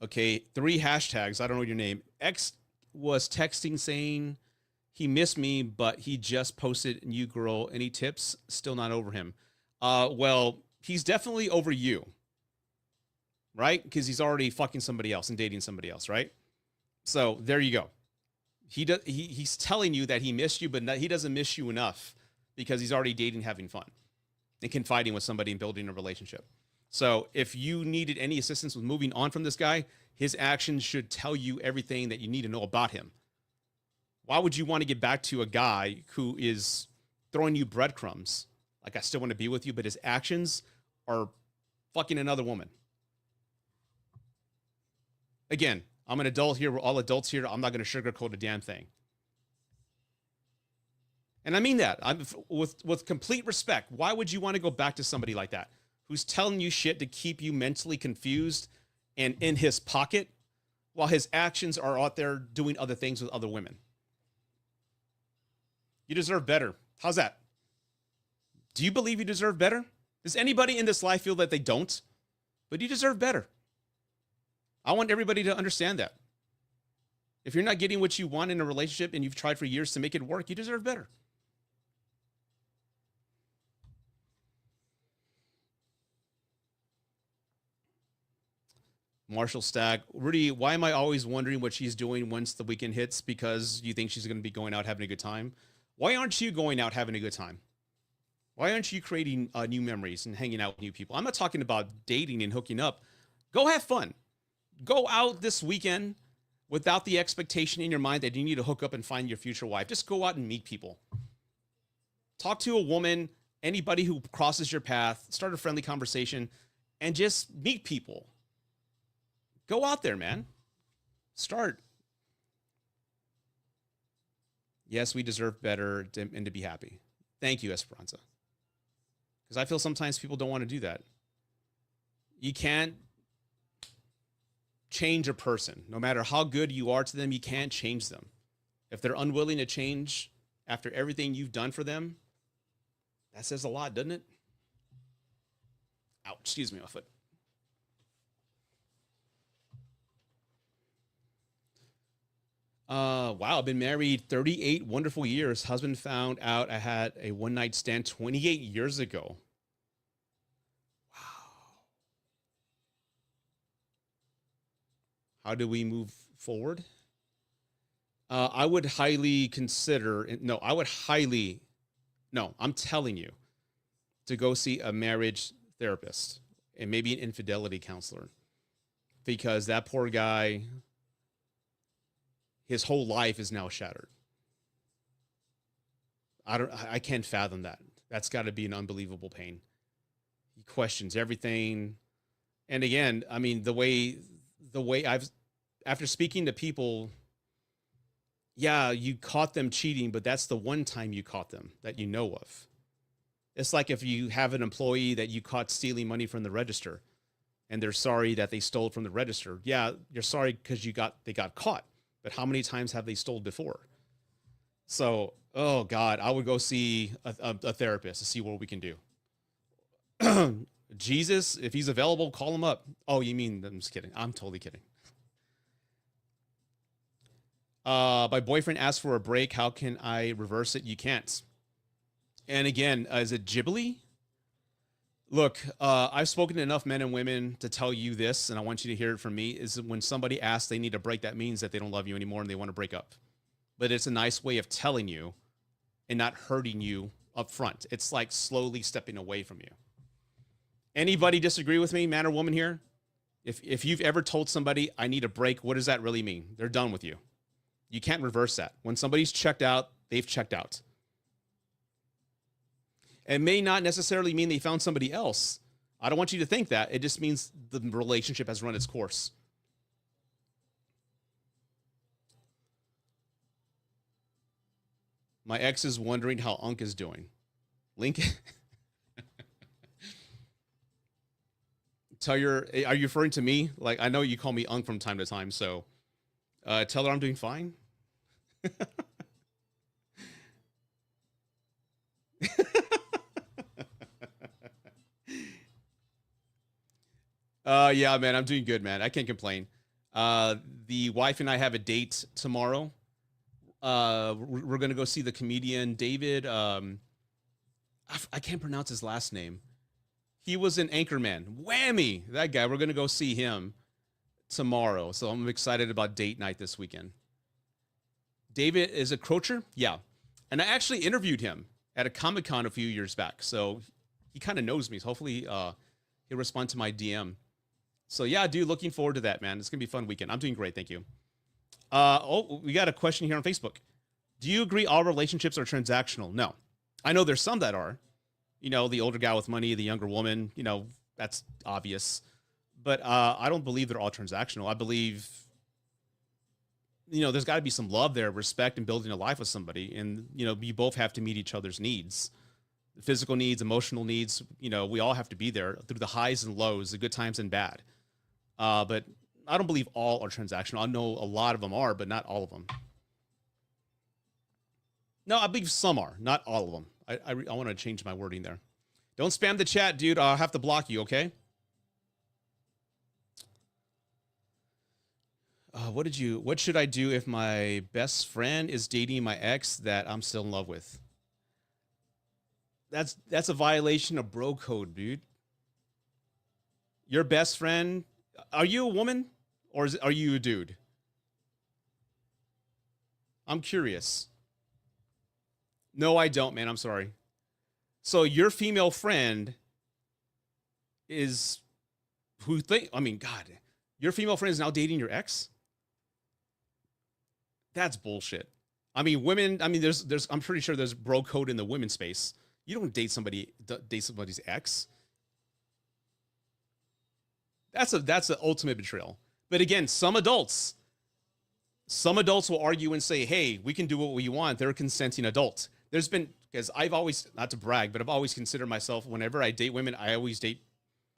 Okay. 3 hashtags. I don't know your name. X was texting saying he missed me, but he just posted new girl. Any tips? Still not over him. Well, he's definitely over you. Right? Because he's already fucking somebody else and dating somebody else, right? So there you go. He's telling you that he missed you, but he doesn't miss you enough because he's already dating, having fun, and confiding with somebody and building a relationship. So if you needed any assistance with moving on from this guy, his actions should tell you everything that you need to know about him. Why would you want to get back to a guy who is throwing you breadcrumbs? Like, I still want to be with you, but his actions are fucking another woman. Again, I'm an adult here. We're all adults here. I'm not going to sugarcoat a damn thing. And I mean that. I'm with complete respect. Why would you want to go back to somebody like that who's telling you shit to keep you mentally confused and in his pocket while his actions are out there doing other things with other women? You deserve better. How's that? Do you believe you deserve better? Does anybody in this life feel that they don't? But you deserve better. I want everybody to understand that. If you're not getting what you want in a relationship and you've tried for years to make it work, you deserve better. Marshall Stack, Rudy, why am I always wondering what she's doing once the weekend hits? Because you think she's going to be going out having a good time. Why aren't you going out having a good time? Why aren't you creating new memories and hanging out with new people? I'm not talking about dating and hooking up. Go have fun. Go out this weekend without the expectation in your mind that you need to hook up and find your future wife. Just go out and meet people. Talk to a woman, anybody who crosses your path, start a friendly conversation, and just meet people. Go out there, man. Start. Yes, we deserve better and to be happy. Thank you, Esperanza. Because I feel sometimes people don't want to do that. You can't change a person. No matter how good you are to them, you can't change them. If they're unwilling to change after everything you've done for them, that says a lot, doesn't it? Ouch, excuse me, my foot. Wow, I've been married 38 wonderful years. Husband found out I had a one-night stand 28 years ago. Wow. How do we move forward? I would highly consider, no, I'm telling you to go see a marriage therapist and maybe an infidelity counselor, because that poor guy, his whole life is now shattered. I can't fathom that. That's got to be an unbelievable pain. He questions everything. And again, I mean, the way after speaking to people, yeah, you caught them cheating, but that's the one time you caught them that you know of. It's like if you have an employee that you caught stealing money from the register and they're sorry that they stole from the register. Yeah, you're sorry because they got caught. But how many times have they stole before? So, oh God, I would go see a therapist to see what we can do. Jesus, if he's available, call him up. Oh, you mean, I'm just kidding. I'm totally kidding. My boyfriend asked for a break. How can I reverse it? You can't. And again, is it Ghibli? Look, I've spoken to enough men and women to tell you this, and I want you to hear it from me, is that when somebody asks they need a break, that means that they don't love you anymore and they want to break up. But it's a nice way of telling you and not hurting you up front. It's like slowly stepping away from you. Anybody disagree with me, man or woman here? If you've ever told somebody, I need a break, what does that really mean? They're done with you. You can't reverse that. When somebody's checked out, they've checked out. It may not necessarily mean they found somebody else. I don't want you to think that. It just means the relationship has run its course. My ex is wondering how Unc is doing. Lincoln. Are you referring to me? Like, I know you call me Unc from time to time, so tell her I'm doing fine. Yeah, man, I'm doing good, man. I can't complain. The wife and I have a date tomorrow. We're gonna go see the comedian David. I can't pronounce his last name. He was an Anchorman. Whammy, that guy. We're gonna go see him tomorrow. So I'm excited about date night this weekend. David is a Crocher, yeah, and I actually interviewed him at a Comic-Con a few years back. So he kind of knows me. So hopefully he'll respond to my DM. So yeah, dude, looking forward to that, man. It's gonna be a fun weekend. I'm doing great, thank you. We got a question here on Facebook. Do you agree all relationships are transactional? No. I know there's some that are. You know, the older guy with money, the younger woman, you know, that's obvious. But I don't believe they're all transactional. I believe, you know, there's got to be some love there, respect, and building a life with somebody. And, you know, you both have to meet each other's needs. Physical needs, emotional needs, you know, we all have to be there through the highs and lows, the good times and bad. But I don't believe all are transactional. I know a lot of them are, but not all of them. No, I believe some are, not all of them. I want to change my wording there. Don't spam the chat, dude. I'll have to block you, okay? What should I do if my best friend is dating my ex that I'm still in love with? That's a violation of bro code, dude. Your best friend Are you a woman or are you a dude? I'm curious. No, I don't, man. I'm sorry. So your female friend is who think I mean, God, your female friend is now dating your ex? That's bullshit. I mean, women, I mean, there's I'm pretty sure there's bro code in the women's space. You don't date somebody's ex. That's the ultimate betrayal. But again, some adults will argue and say, hey, we can do what we want. They're a consenting adult. There's been, because I've always, not to brag, but I've always considered myself, whenever I date women, I always date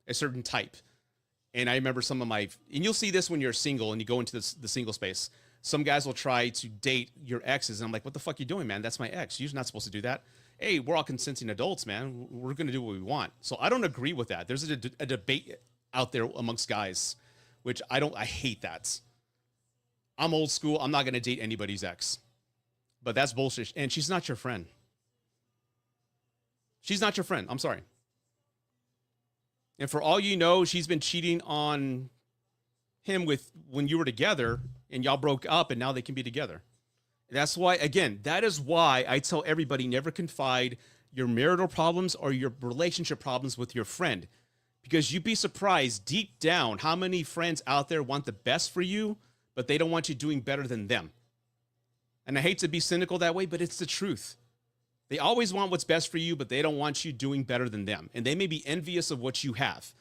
a certain type. And I remember some of my, and you'll see this when you're single and you go into the single space. Some guys will try to date your exes. And I'm like, what the fuck are you doing, man? That's my ex. You're not supposed to do that. Hey, we're all consenting adults, man. We're going to do what we want. So I don't agree with that. There's a debate out there amongst guys, which I hate that. I'm old school. I'm not going to date anybody's ex. But that's bullshit. And she's not your friend. She's not your friend. I'm sorry. And for all you know, she's been cheating on him with when you were together and y'all broke up and now they can be together. That's why, again, that is why I tell everybody never confide your marital problems or your relationship problems with your friend. Because you'd be surprised deep down how many friends out there want the best for you, but they don't want you doing better than them. And I hate to be cynical that way, but it's the truth. They always want what's best for you, but they don't want you doing better than them. And they may be envious of what you have.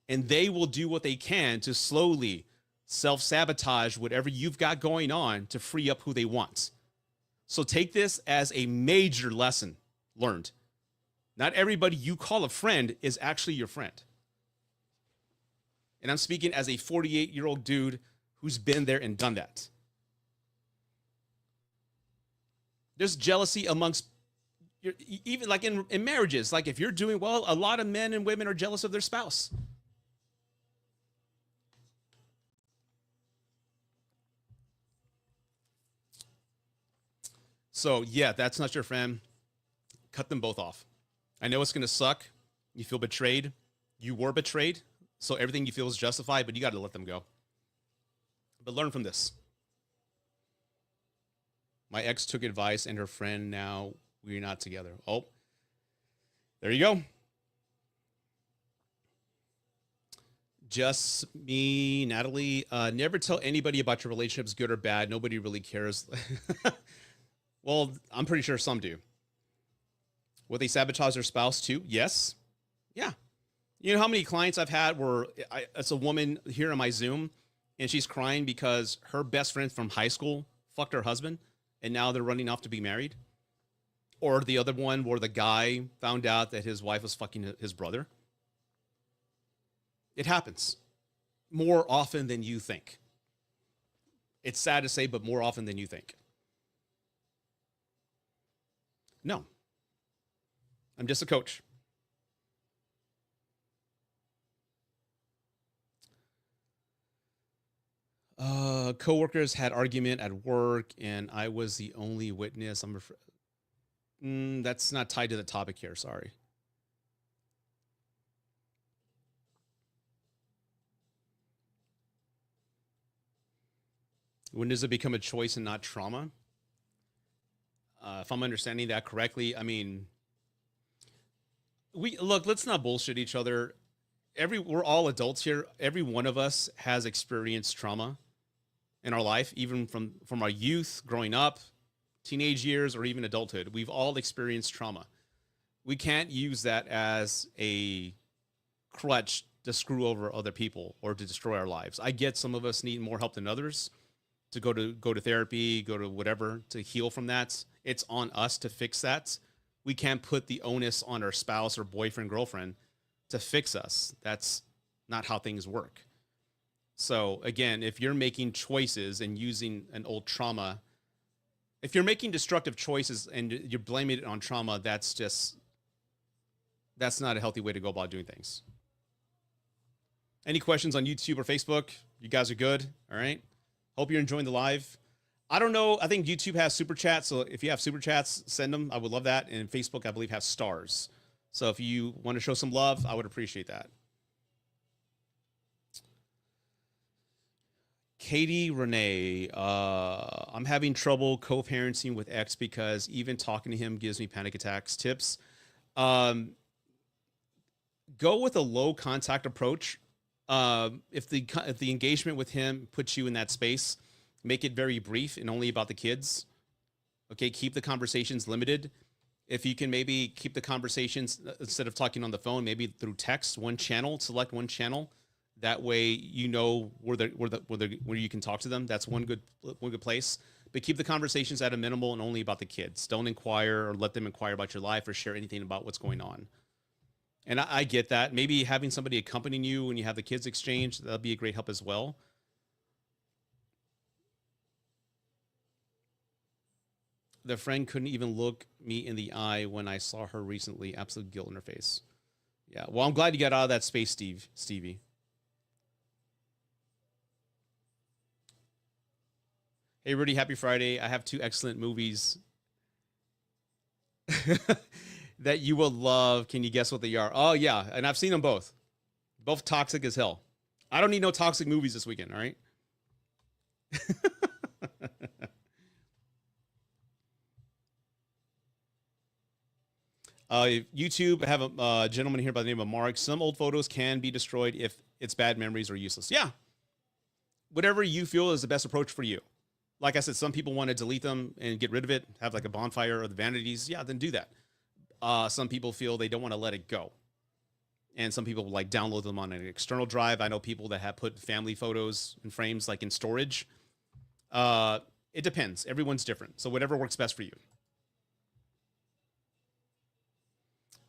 And they will do what they can to slowly self-sabotage whatever you've got going on to free up who they want. So take this as a major lesson learned. Not everybody you call a friend is actually your friend. And I'm speaking as a 48-year-old dude who's been there and done that. There's jealousy amongst, even like in marriages. Like if you're doing well, a lot of men and women are jealous of their spouse. So yeah, that's not your friend. Cut them both off. I know it's going to suck. You feel betrayed. You were betrayed. So everything you feel is justified, but you got to let them go. But learn from this. My ex took advice and her friend, now we're not together. Oh, there you go. Just me, Natalie. Never tell anybody about your relationships, good or bad. Nobody really cares. Well, I'm pretty sure some do. Will they sabotage their spouse too? Yes. Yeah. You know how many clients I've had where it's a woman here on my Zoom and she's crying because her best friend from high school fucked her husband and now they're running off to be married? Or the other one where the guy found out that his wife was fucking his brother? It happens more often than you think. It's sad to say, but more often than you think. No. I'm just a coach. Coworkers had argument at work and I was the only witness. That's not tied to the topic here. Sorry. When does it become a choice and not trauma? If I'm understanding that correctly, I mean, let's not bullshit each other. We're all adults here. Every one of us has experienced trauma in our life, even from our youth, growing up, teenage years, or even adulthood. We've all experienced trauma. We can't use that as a crutch to screw over other people or to destroy our lives. I get some of us need more help than others to go to therapy, go to whatever to heal from that. It's on us to fix that. We can't put the onus on our spouse or boyfriend, girlfriend to fix us. That's not how things work. So again, if you're making choices and using an old trauma, if you're making destructive choices and you're blaming it on trauma, that's not a healthy way to go about doing things. Any questions on YouTube or Facebook? You guys are good. All right. Hope you're enjoying the live. I don't know. I think YouTube has super chats. So if you have super chats, send them. I would love that. And Facebook, I believe, has stars. So if you want to show some love, I would appreciate that. Katie Renee, I'm having trouble co-parenting with X because even talking to him gives me panic attacks. Tips. Um, Go with a low contact approach. If the engagement with him puts you in that space, make it very brief and only about the kids. Okay, keep the conversations limited. If you can maybe keep the conversations instead of talking on the phone, maybe through text, one channel, select one channel. That way, you know where you can talk to them. That's one good place. But keep the conversations at a minimal and only about the kids. Don't inquire or let them inquire about your life or share anything about what's going on. And I get that. Maybe having somebody accompanying you when you have the kids exchange, that'll be a great help as well. The friend couldn't even look me in the eye when I saw her recently. Absolute guilt in her face. Yeah. Well, I'm glad you got out of that space, Stevie. Hey, Rudy, happy Friday. I have two excellent movies that you will love. Can you guess what they are? Oh, yeah. And I've seen them both. Both toxic as hell. I don't need no toxic movies this weekend, all right? YouTube, I have a gentleman here by the name of Mark. Some old photos can be destroyed if it's bad memories or useless. Yeah. Whatever you feel is the best approach for you. Like I said, some people want to delete them and get rid of it, have like a bonfire or the vanities. Yeah, then do that. Some people feel they don't want to let it go. And some people like download them on an external drive. I know people that have put family photos and frames like in storage. It depends. Everyone's different. So whatever works best for you.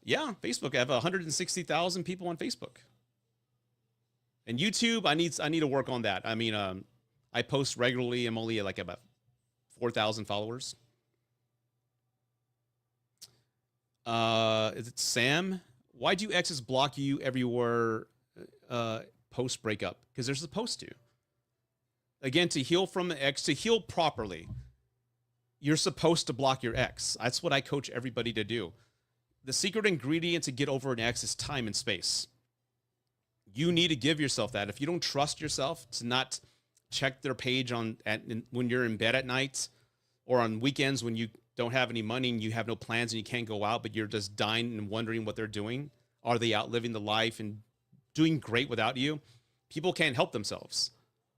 Yeah, Facebook. I have 160,000 people on Facebook. And YouTube, I need to work on that. I mean, I post regularly. I'm only at like about 4,000 followers. Is it Sam? Why do exes block you everywhere post breakup? Because they're supposed to. Again, to heal from the ex, to heal properly, you're supposed to block your ex. That's what I coach everybody to do. The secret ingredient to get over an ex is time and space. You need to give yourself that. If you don't trust yourself to not check their page when you're in bed at night or on weekends when you don't have any money and you have no plans and you can't go out, but you're just dying and wondering what they're doing. Are they out living the life and doing great without you? People can't help themselves.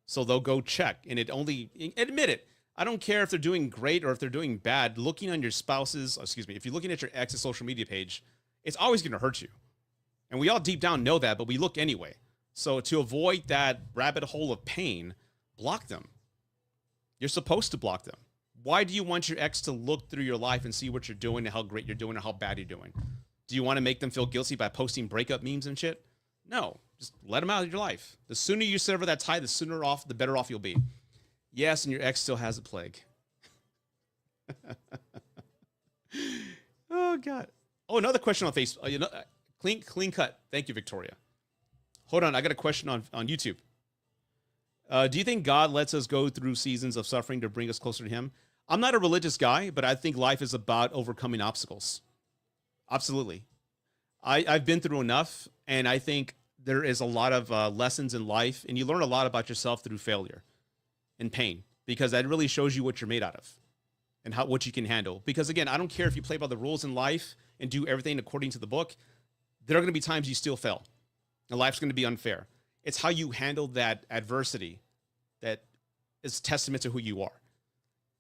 So they'll go check and admit it. I don't care if they're doing great or if they're doing bad. Looking on your if you're looking at your ex's social media page, it's always going to hurt you. And we all deep down know that, but we look anyway. So to avoid that rabbit hole of pain, block them. You're supposed to block them. Why do you want your ex to look through your life and see what you're doing and how great you're doing or how bad you're doing? Do you want to make them feel guilty by posting breakup memes and shit? No, just let them out of your life. The sooner you sever that tie, the better off you'll be. Yes, and your ex still has a plague. Oh, God. Oh, another question on Facebook. Clean cut. Thank you, Victoria. Hold on. I got a question on YouTube. Do you think God lets us go through seasons of suffering to bring us closer to him? I'm not a religious guy, but I think life is about overcoming obstacles. Absolutely. I've been through enough, and I think there is a lot of lessons in life, and you learn a lot about yourself through failure and pain, because that really shows you what you're made out of and what you can handle. Because again, I don't care if you play by the rules in life and do everything according to the book. There are going to be times you still fail, and life's going to be unfair. It's how you handle that adversity that is testament to who you are.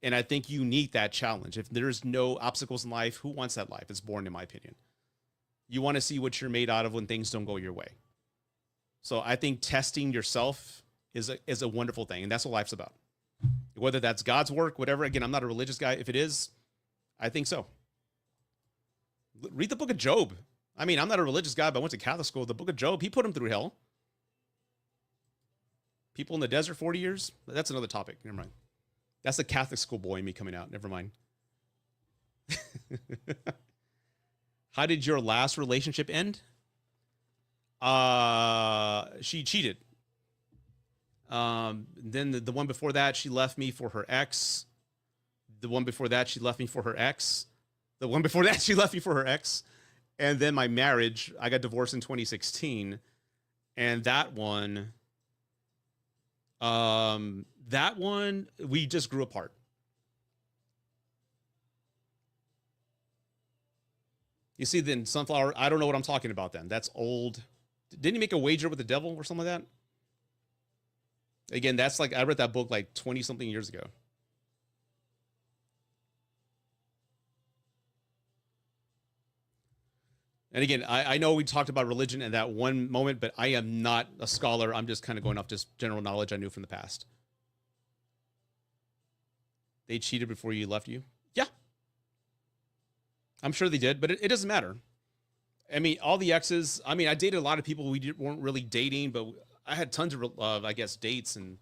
And I think you need that challenge. If there's no obstacles in life, who wants that life? It's boring, in my opinion. You want to see what you're made out of when things don't go your way. So I think testing yourself is a wonderful thing, and that's what life's about. Whether that's God's work, whatever. Again, I'm not a religious guy. If it is, I think so. Read the book of Job. I mean, I'm not a religious guy, but I went to Catholic school. The book of Job, he put him through hell. People in the desert 40 years? That's another topic. Never mind. That's the Catholic school boy in me coming out. Never mind. How did your last relationship end? She cheated. Then the one before that, she left me for her ex. The one before that, she left me for her ex. The one before that, she left me for her ex. And then my marriage, I got divorced in 2016. And that one, That one, we just grew apart. You see, then Sunflower, I don't know what I'm talking about then. That's old. Didn't he make a wager with the devil or something like that? Again, that's like, I read that book like 20 something years ago. And again, I know we talked about religion in that one moment, but I am not a scholar. I'm just kind of going off just general knowledge I knew from the past. They cheated before you left you? Yeah, I'm sure they did, but it doesn't matter. I mean, all the exes, I mean, I dated a lot of people weren't really dating, but I had tons of, I guess, dates and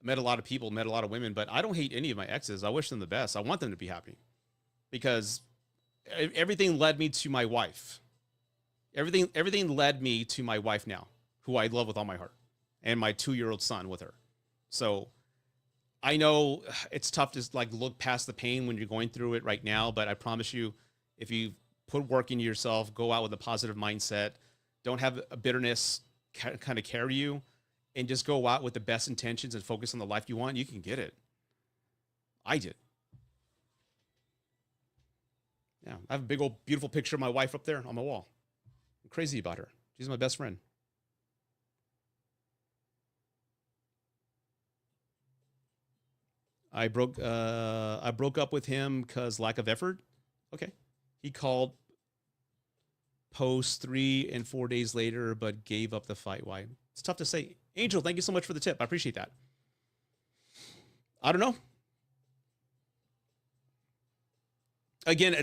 met a lot of people, met a lot of women, but I don't hate any of my exes. I wish them the best. I want them to be happy because everything led me to my wife. Everything led me to my wife now, who I love with all my heart, and my 2-year-old son with her. So I know it's tough to like look past the pain when you're going through it right now, but I promise you, if you put work into yourself, go out with a positive mindset, don't have a bitterness kind of carry you, and just go out with the best intentions and focus on the life you want, you can get it. I did. Yeah, I have a big old beautiful picture of my wife up there on my wall. I'm crazy about her. She's my best friend. I broke up with him because lack of effort. Okay. He called post 3 and 4 days later, but gave up the fight. Why? It's tough to say. Angel, thank you so much for the tip. I appreciate that. I don't know. Again,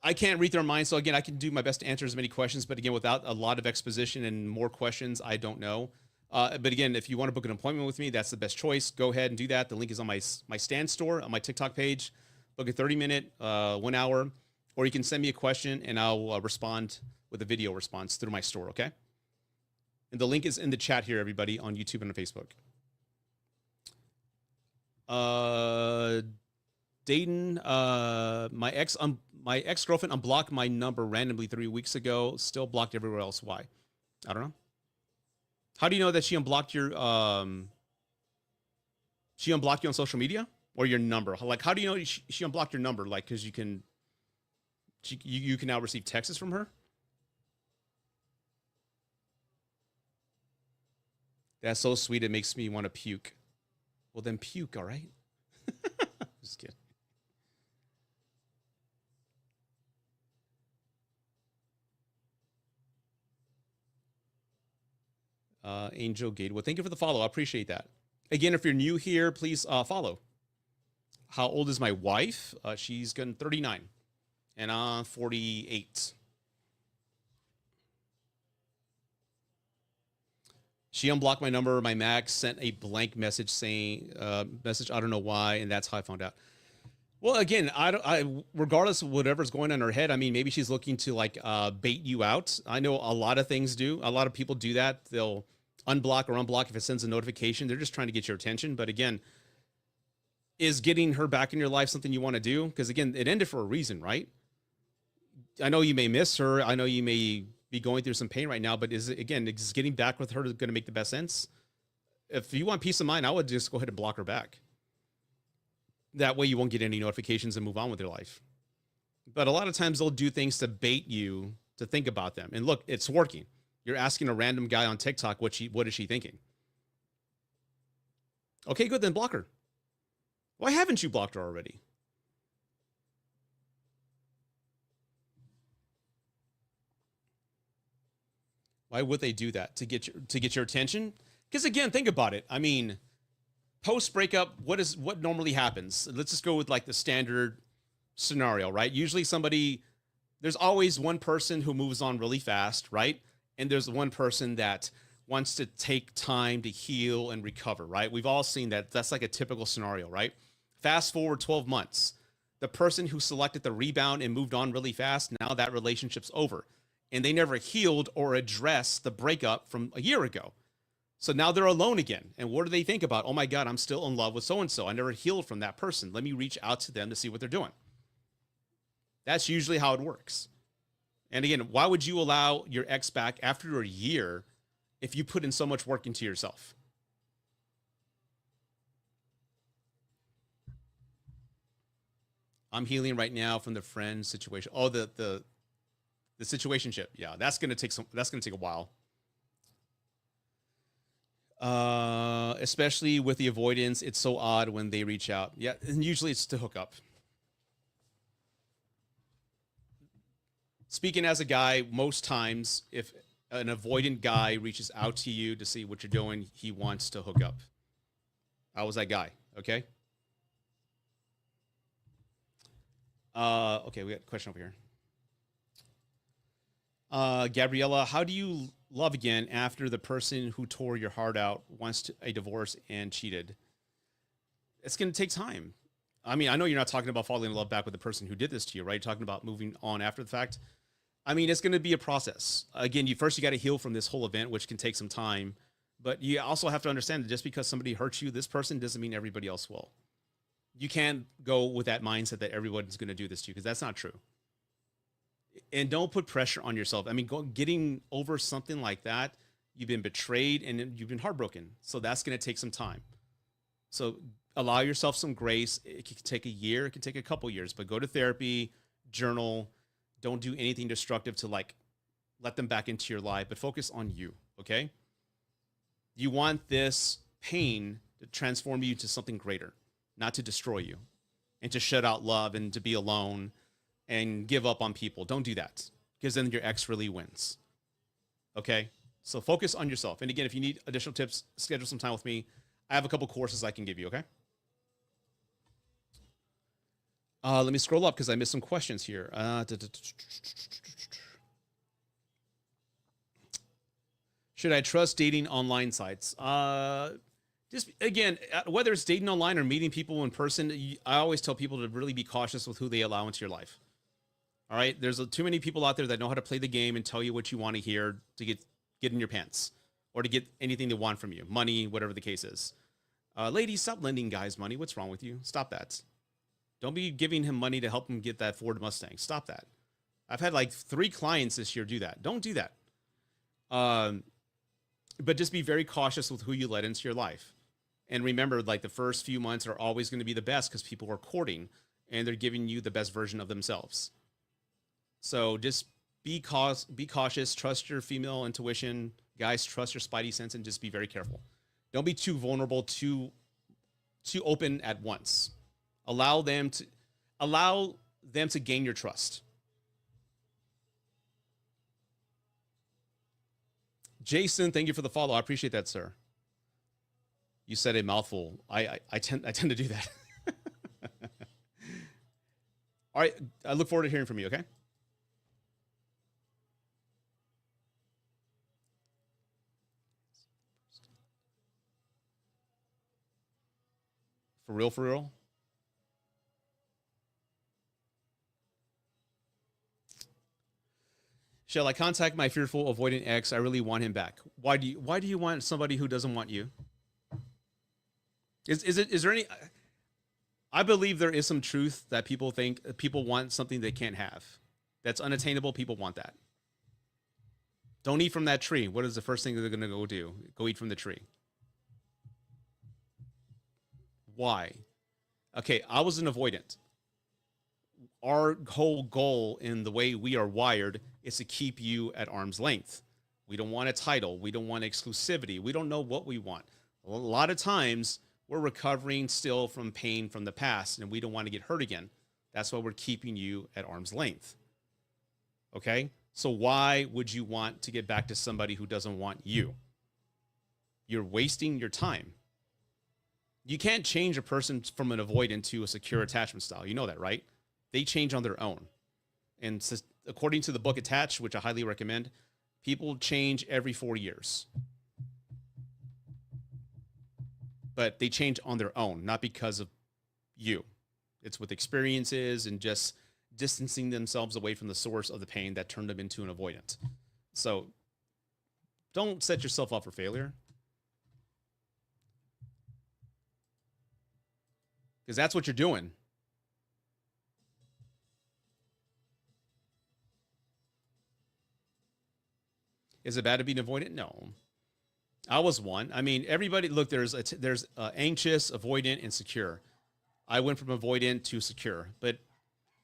I can't read their minds, so again, I can do my best to answer as many questions, but again, without a lot of exposition and more questions, I don't know. But again, if you want to book an appointment with me, that's the best choice. Go ahead and do that. The link is on my stand store on my TikTok page. Book a 30-minute, 1 hour, or you can send me a question and I'll respond with a video response through my store. Okay. And the link is in the chat here, everybody, on YouTube and on Facebook. Dayton, my ex-girlfriend unblocked my number randomly 3 weeks ago. Still blocked everywhere else. Why? I don't know. How do you know that she unblocked your she unblocked you on social media or your number? Like, how do you know she unblocked your number? Like, because you can now receive texts from her. That's so sweet. It makes me want to puke. Well, then puke. All right. Just kidding. Angel Gateway. Thank you for the follow. I appreciate that. Again, if you're new here, please follow. How old is my wife? She's getting 39 and I'm 48. She unblocked my number. My Mac sent a blank message saying, I don't know why. And that's how I found out. Well, again, regardless of whatever's going on in her head, I mean, maybe she's looking to like bait you out. I know a lot of things do. A lot of people do that. They'll unblock or unblock if it sends a notification. They're just trying to get your attention. But again, is getting her back in your life something you want to do? Because again, it ended for a reason, right? I know you may miss her. I know you may be going through some pain right now, but is getting back with her going to make the best sense? If you want peace of mind, I would just go ahead and block her back. That way you won't get any notifications and move on with your life. But a lot of times they'll do things to bait you to think about them. And look, it's working. You're asking a random guy on TikTok what is she thinking? Okay, good, then block her. Why haven't you blocked her already? Why would they do that? To get your attention? Because again, think about it. I mean, post breakup, what normally happens? Let's just go with like the standard scenario, right? Usually there's always one person who moves on really fast, right? And there's one person that wants to take time to heal and recover, right? We've all seen that. That's like a typical scenario, right? Fast forward 12 months. The person who selected the rebound and moved on really fast, now that relationship's over. And they never healed or addressed the breakup from a year ago. So now they're alone again. And what do they think about? Oh my God, I'm still in love with so-and-so. I never healed from that person. Let me reach out to them to see what they're doing. That's usually how it works. And again, why would you allow your ex back after a year if you put in so much work into yourself? I'm healing right now from the friend situation. Oh, the situationship. Yeah, that's gonna take some. That's gonna take a while. Especially with the avoidance, it's so odd when they reach out. Yeah, and usually it's to hook up. Speaking as a guy, most times if an avoidant guy reaches out to you to see what you're doing, he wants to hook up. I was that guy. Okay. Okay, we got a question over here. Gabriella, how do you love again after the person who tore your heart out wants a divorce and cheated? It's going to take time. I mean, I know you're not talking about falling in love back with the person who did this to you, right? You're talking about moving on after the fact. I mean, it's going to be a process. Again, you got to heal from this whole event, which can take some time. But you also have to understand that just because somebody hurts you, this person doesn't mean everybody else will. You can't go with that mindset that everyone's going to do this to you, because that's not true. And don't put pressure on yourself. I mean, getting over something like that, you've been betrayed and you've been heartbroken. So that's going to take some time. So allow yourself some grace. It can take a year. It can take a couple years, but go to therapy, journal. Don't do anything destructive to like let them back into your life, but focus on you. Okay. You want this pain to transform you to something greater, not to destroy you and to shut out love and to be alone and give up on people. Don't do that, because then your ex really wins. Okay. So focus on yourself. And again, if you need additional tips, schedule some time with me. I have a couple courses I can give you. Okay. Let me scroll up because I missed some questions here. Should I trust dating online sites? Just again, whether it's dating online or meeting people in person, I always tell people to really be cautious with who they allow into your life. All right. There's too many people out there that know how to play the game and tell you what you want to hear to get in your pants or to get anything they want from you, money, whatever the case is. Ladies, stop lending guys money. What's wrong with you? Stop that. Don't be giving him money to help him get that Ford Mustang. Stop that. I've had like 3 clients this year do that. Don't do that. But just be very cautious with who you let into your life. And remember, like the first few months are always going to be the best because people are courting and they're giving you the best version of themselves. So just be cautious, trust your female intuition. Guys, trust your spidey sense and just be very careful. Don't be too vulnerable, too open at once. Allow them to gain your trust. Jason, thank you for the follow. I appreciate that, sir. You said a mouthful. I tend to do that. All right. I look forward to hearing from you. Okay. For real, for real. Shall I contact my fearful avoidant ex? I really want him back. Why do you want somebody who doesn't want you? Is there any? I believe there is some truth that people think people want something they can't have. That's unattainable. People want that. Don't eat from that tree. What is the first thing they're going to go do? Go eat from the tree. Why? Okay, I was an avoidant. Our whole goal in the way we are wired is to keep you at arm's length. We don't want a title. We don't want exclusivity. We don't know what we want. A lot of times we're recovering still from pain from the past and we don't want to get hurt again. That's why we're keeping you at arm's length. Okay? So why would you want to get back to somebody who doesn't want you? You're wasting your time. You can't change a person from an avoidant to a secure attachment style. You know that, right? They change on their own. And so, according to the book Attached, which I highly recommend, people change every 4 years. But they change on their own, not because of you. It's with experiences and just distancing themselves away from the source of the pain that turned them into an avoidant. So don't set yourself up for failure. Because that's what you're doing. Is it bad to be an avoidant? No. I was one. I mean, everybody, look, there's anxious, avoidant, and secure. I went from avoidant to secure. But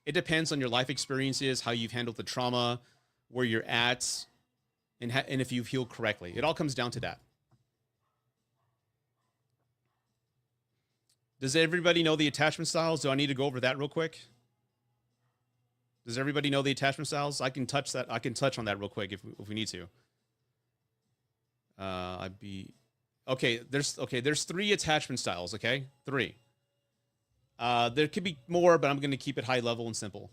It depends on your life experiences, how you've handled the trauma, where you're at, and if you've healed correctly. It all comes down to that. Does everybody know the attachment styles? Do I need to go over that real quick? Does everybody know the attachment styles? I can touch that. I can touch on that real quick if we need to. I'd be okay. There's 3 attachment styles. Okay, 3. There could be more, but I'm going to keep it high level and simple.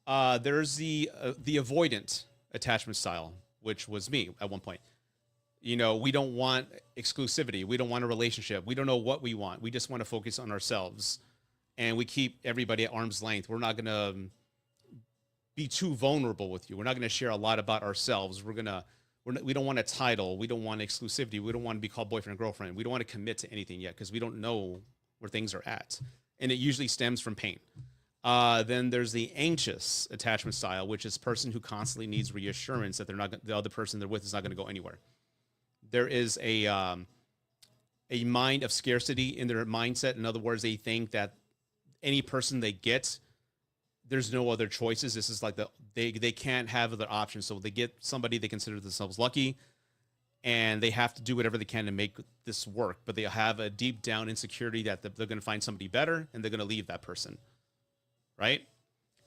There's the avoidant attachment style, which was me at one point. You know, we don't want exclusivity. We don't want a relationship. We don't know what we want. We just want to focus on ourselves, and we keep everybody at arm's length. We're not going to be too vulnerable with you. We're not going to share a lot about ourselves. We don't want a title. We don't want exclusivity. We don't want to be called boyfriend and girlfriend. We don't want to commit to anything yet because we don't know where things are at. And it usually stems from pain. Then there's the anxious attachment style, which is a person who constantly needs reassurance that the other person they're with is not going to go anywhere. There is a mind of scarcity in their mindset. In other words, they think that any person they get, there's no other choices. This is like they can't have other options. So they get somebody they consider themselves lucky, and they have to do whatever they can to make this work. But they have a deep down insecurity that they're going to find somebody better, and they're going to leave that person, right?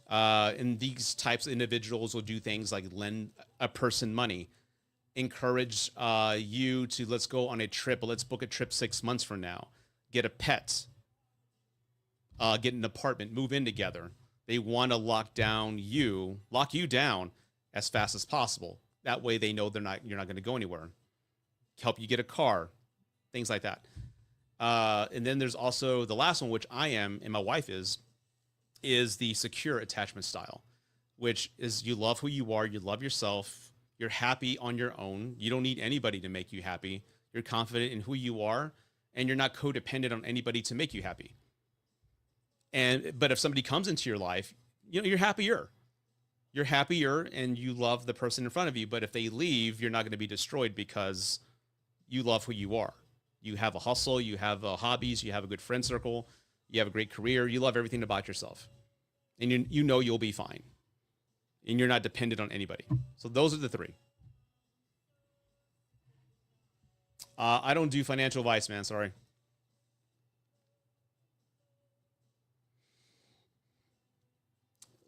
And these types of individuals will do things like lend a person money, encourage you to let's go on a trip, but let's book a trip 6 months from now, get a pet, get an apartment, move in together. They want to lock you down as fast as possible. That way they know you're not going to go anywhere. Help you get a car, things like that. And then there's also the last one, which I am and my wife is the secure attachment style, which is you love who you are, you love yourself, you're happy on your own. You don't need anybody to make you happy. You're confident in who you are, and you're not codependent on anybody to make you happy. But if somebody comes into your life, you know, you're happier, and you love the person in front of you. But if they leave, you're not going to be destroyed because you love who you are. You have a hustle, you have hobbies, you have a good friend circle, you have a great career. You love everything about yourself, and you know you'll be fine, and you're not dependent on anybody. So those are the 3. I don't do financial advice, man. Sorry.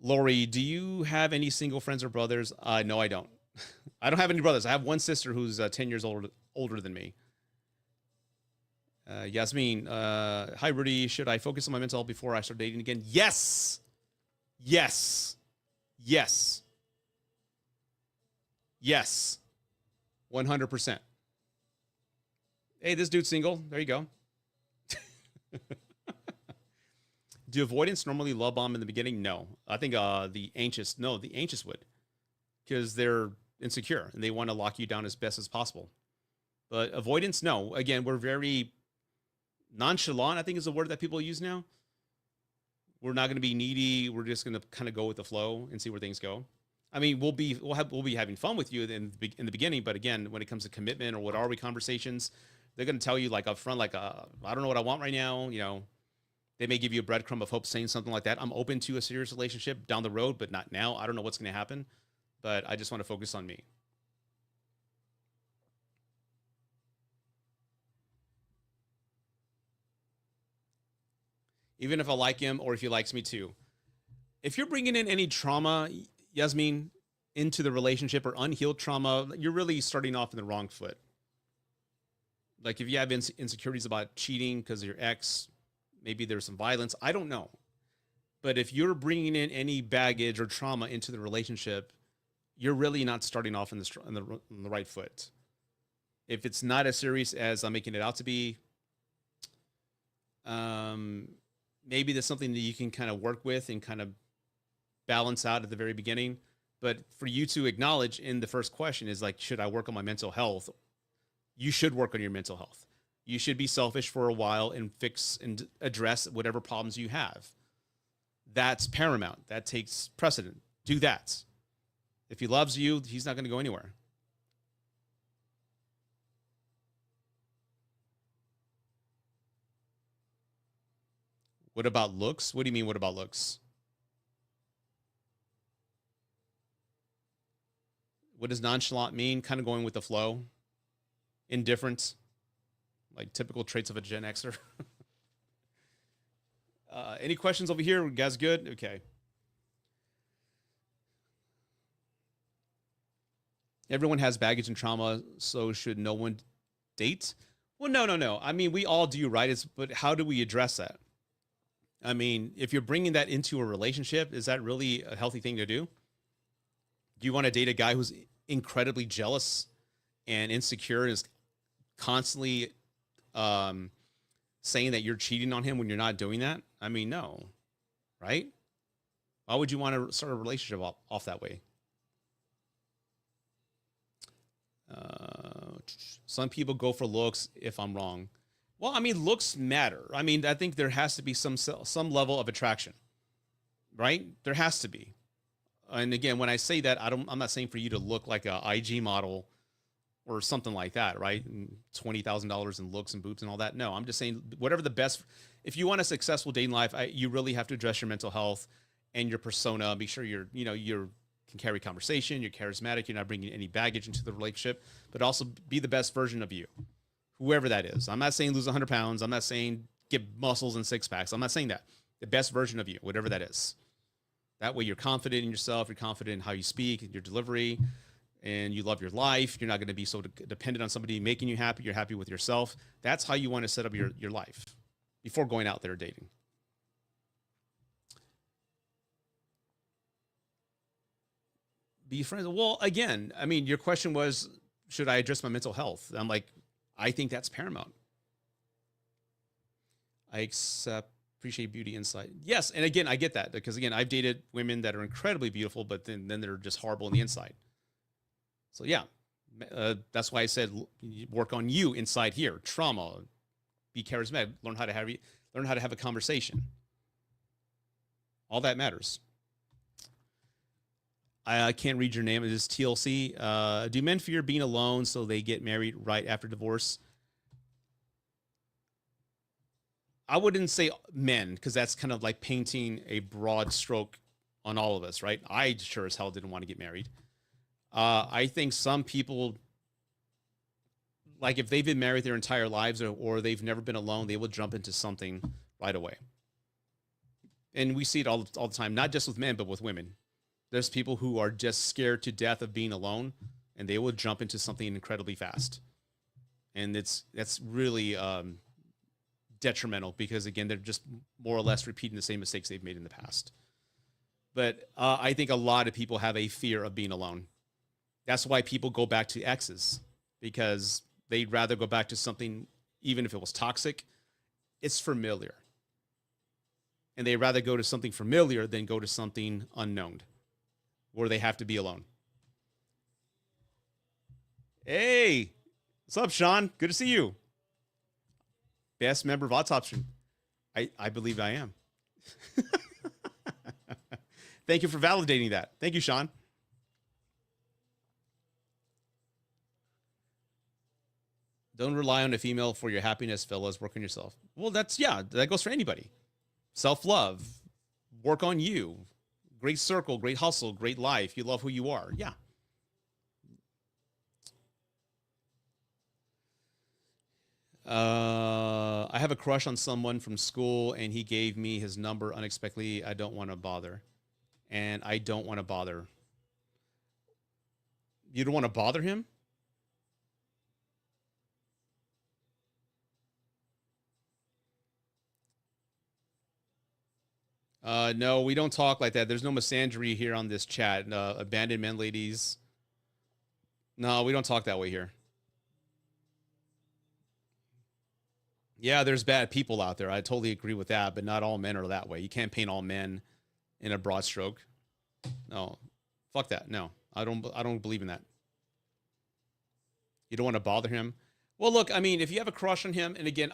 Lori, do you have any single friends or brothers? No, I don't. I don't have any brothers. I have one sister who's 10 years older than me. Yasmin, hi, Rudy. Should I focus on my mental health before I start dating again? Yes. Yes. Yes. Yes. 100%. Hey, this dude's single. There you go. Do avoidants normally love bomb in the beginning? No. I think the anxious would, because they're insecure and they want to lock you down as best as possible. But avoidance, no. Again, we're very nonchalant, I think is the word that people use now. We're not going to be needy. We're just going to kind of go with the flow and see where things go. I mean, we'll be having fun with you in the beginning, but again, when it comes to commitment or what are we conversations, they're going to tell you like up front, like I don't know what I want right now, you know. They may give you a breadcrumb of hope saying something like that. I'm open to a serious relationship down the road, but not now. I don't know what's going to happen, but I just want to focus on me. Even if I like him or if he likes me too. If you're bringing in any trauma, Yasmin, into the relationship or unhealed trauma, you're really starting off in the wrong foot. Like if you have insecurities about cheating because of your ex, maybe there's some violence. I don't know. But if you're bringing in any baggage or trauma into the relationship, you're really not starting off on the right foot. If it's not as serious as I'm making it out to be, maybe there's something that you can kind of work with and kind of balance out at the very beginning. But for you to acknowledge in the first question is like, should I work on my mental health? You should work on your mental health. You should be selfish for a while and fix and address whatever problems you have. That's paramount. That takes precedent. Do that. If he loves you, he's not going to go anywhere. What about looks? What do you mean, what about looks? What does nonchalant mean? Kind of going with the flow. Indifferent, like typical traits of a Gen Xer. Any questions over here? You guys good? Okay. Everyone has baggage and trauma, so should no one date? Well, no. I mean, we all do, right? But how do we address that? I mean, if you're bringing that into a relationship, is that really a healthy thing to do? Do you want to date a guy who's incredibly jealous and insecure and is constantly saying that you're cheating on him when you're not doing that? I mean, no, right? Why would you want to start a relationship off that way? Some people go for looks, if I'm wrong. Well, I mean, looks matter. I mean, I think there has to be some level of attraction, right? There has to be. And again, when I say that, I'm not saying for you to look like a IG model or something like that, right? $20,000 in looks and boobs and all that. No, I'm just saying whatever the best. If you want a successful dating life, you really have to address your mental health and your persona. Make sure you can carry conversation. You're charismatic. You're not bringing any baggage into the relationship, but also be the best version of you, whoever that is. I'm not saying lose 100 pounds. I'm not saying get muscles and six packs. I'm not saying that. The best version of you, whatever that is. That way you're confident in yourself. You're confident in how you speak, your delivery, and you love your life. You're not going to be so dependent on somebody making you happy. You're happy with yourself. That's how you want to set up your life before going out there dating. Be friends. Well, again, I mean, your question was, should I address my mental health? I'm like, I think that's paramount. I appreciate beauty insight. Yes, and again, I get that because again, I've dated women that are incredibly beautiful, but then they're just horrible on the inside. So yeah, that's why I said work on you inside here. Trauma, be charismatic, learn how to have a conversation. All that matters. I can't read your name. It is TLC. Do men fear being alone so they get married right after divorce? I wouldn't say men because that's kind of like painting a broad stroke on all of us, right? I sure as hell didn't want to get married. I think some people, like if they've been married their entire lives or they've never been alone, they will jump into something right away. And we see it all the time, not just with men, but with women. There's people who are just scared to death of being alone, and they will jump into something incredibly fast. And that's really detrimental because, again, they're just more or less repeating the same mistakes they've made in the past. But I think a lot of people have a fear of being alone. That's why people go back to exes, because they'd rather go back to something, even if it was toxic, it's familiar. And they'd rather go to something familiar than go to something unknown, where they have to be alone. Hey, what's up, Sean? Good to see you. Best member of Autopsy. I believe I am. Thank you for validating that. Thank you, Sean. Don't rely on a female for your happiness, fellas. Work on yourself. Well, that goes for anybody. Self-love. Work on you. Great circle, great hustle, great life. You love who you are. Yeah. I have a crush on someone from school and he gave me his number unexpectedly. I don't want to bother. And I don't want to bother. You don't want to bother him? No, we don't talk like that. There's no misandry here on this chat. Abandoned men, ladies. No, we don't talk that way here. Yeah, there's bad people out there. I totally agree with that, but not all men are that way. You can't paint all men in a broad stroke. No, fuck that. No, I don't believe in that. You don't want to bother him. Well, look, I mean, if you have a crush on him, and again,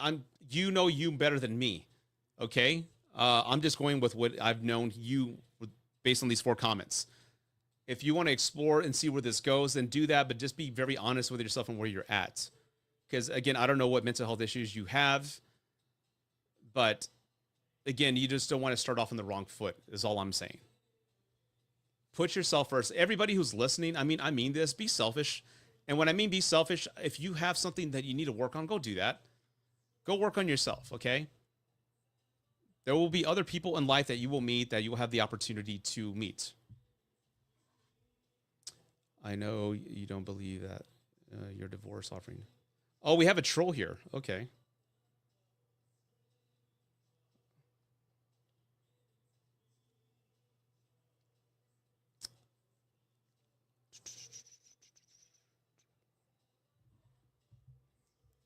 you know you better than me. Okay. I'm just going with what I've known you based on these 4 comments. If you want to explore and see where this goes, then do that, but just be very honest with yourself and where you're at. Because again, I don't know what mental health issues you have, but again, you just don't want to start off on the wrong foot is all I'm saying. Put yourself first. Everybody who's listening, I mean this, be selfish. And when I mean be selfish, if you have something that you need to work on, go do that. Go work on yourself, okay? There will be other people in life that you will meet that you will have the opportunity to meet. I know you don't believe that your divorce offering. Oh, we have a troll here. Okay.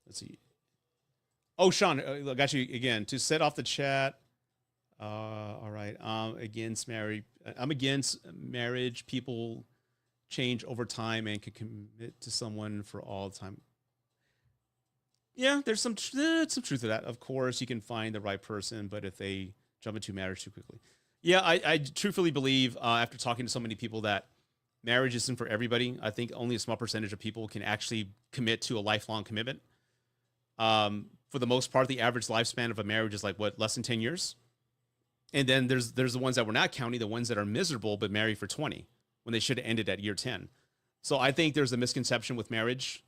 Let's see. Oh, Sean, got you again to set off the chat. All right. Against marriage. I'm against marriage. People change over time and can commit to someone for all time. Yeah, there's some truth to that. Of course, you can find the right person, but if they jump into marriage too quickly, yeah, I truthfully believe after talking to so many people that marriage isn't for everybody. I think only a small percentage of people can actually commit to a lifelong commitment. For the most part, the average lifespan of a marriage is like what, less than 10 years. And then there's the ones that we're not counting, the ones that are miserable but married for 20 when they should have ended at year 10. So I think there's a misconception with marriage.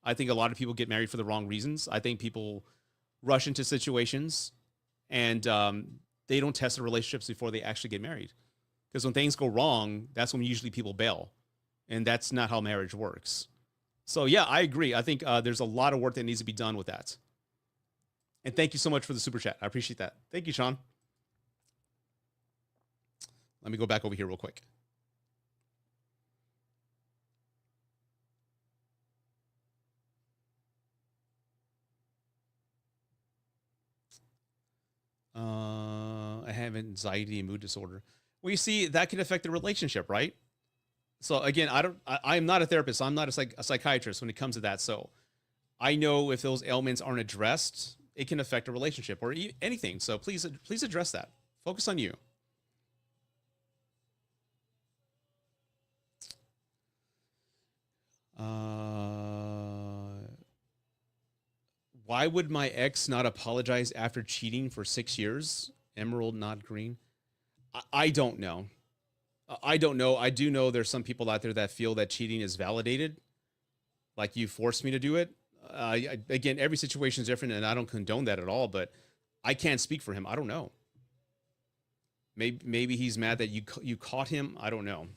I think a lot of people get married for the wrong reasons. I think people rush into situations and they don't test the relationships before they actually get married. Because when things go wrong, that's when usually people bail. And that's not how marriage works. So yeah, I agree. I think there's a lot of work that needs to be done with that. And thank you so much for the super chat. I appreciate that. Thank you, Sean. Let me go back over here real quick. I have anxiety and mood disorder. Well, you see, that can affect the relationship, right? So again, I am not a therapist. I'm not a psychiatrist when it comes to that. So I know if those ailments aren't addressed, it can affect a relationship or anything. So please address that. Focus on you. Why would my ex not apologize after cheating for 6 years? Emerald, not green. I don't know. I don't know. I do know there's some people out there that feel that cheating is validated. Like you forced me to do it. Again, every situation is different and I don't condone that at all, but I can't speak for him. I don't know. Maybe he's mad that you caught him. I don't know.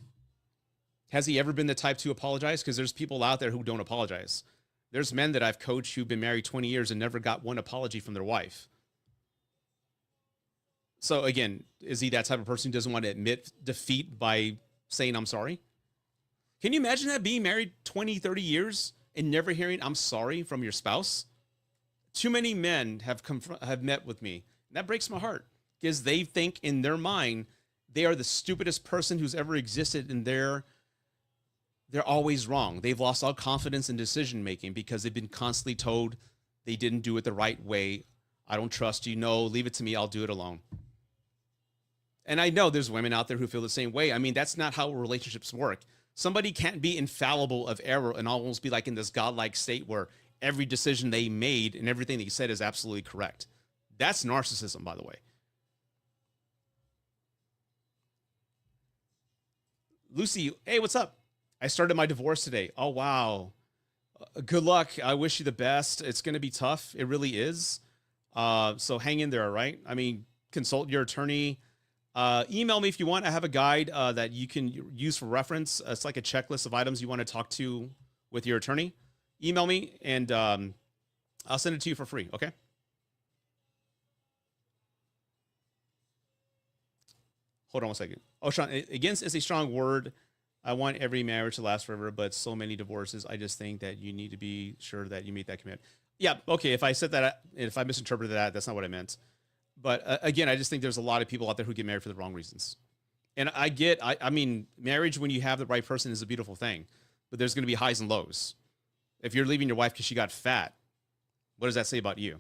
Has he ever been the type to apologize? Because there's people out there who don't apologize. There's men that I've coached who've been married 20 years and never got one apology from their wife. So again, is he that type of person who doesn't want to admit defeat by saying, I'm sorry? Can you imagine that, being married 20, 30 years and never hearing, I'm sorry from your spouse? Too many men have met with me. And that breaks my heart because they think in their mind, they are the stupidest person who's ever existed, and they're always wrong. They've lost all confidence in decision-making because they've been constantly told they didn't do it the right way. I don't trust you. No, leave it to me. I'll do it alone. And I know there's women out there who feel the same way. I mean, that's not how relationships work. Somebody can't be infallible of error and almost be like in this godlike state where every decision they made and everything they said is absolutely correct. That's narcissism, by the way. Lucy, hey, what's up? I started my divorce today. Oh, wow. Good luck. I wish you the best. It's going to be tough. It really is. So hang in there, right? I mean, consult your attorney. Email me if you want. I have a guide that you can use for reference. It's like a checklist of items you want to talk to with your attorney. Email me and I'll send it to you for free. Okay. Hold on one second. Oh, Sean, against is a strong word. I want every marriage to last forever, but so many divorces. I just think that you need to be sure that you meet that commitment. Yeah. Okay. If I said that, if I misinterpreted that, that's not what I meant. But again, I just think there's a lot of people out there who get married for the wrong reasons. And I mean, marriage, when you have the right person, is a beautiful thing, but there's going to be highs and lows. If you're leaving your wife because she got fat, what does that say about you?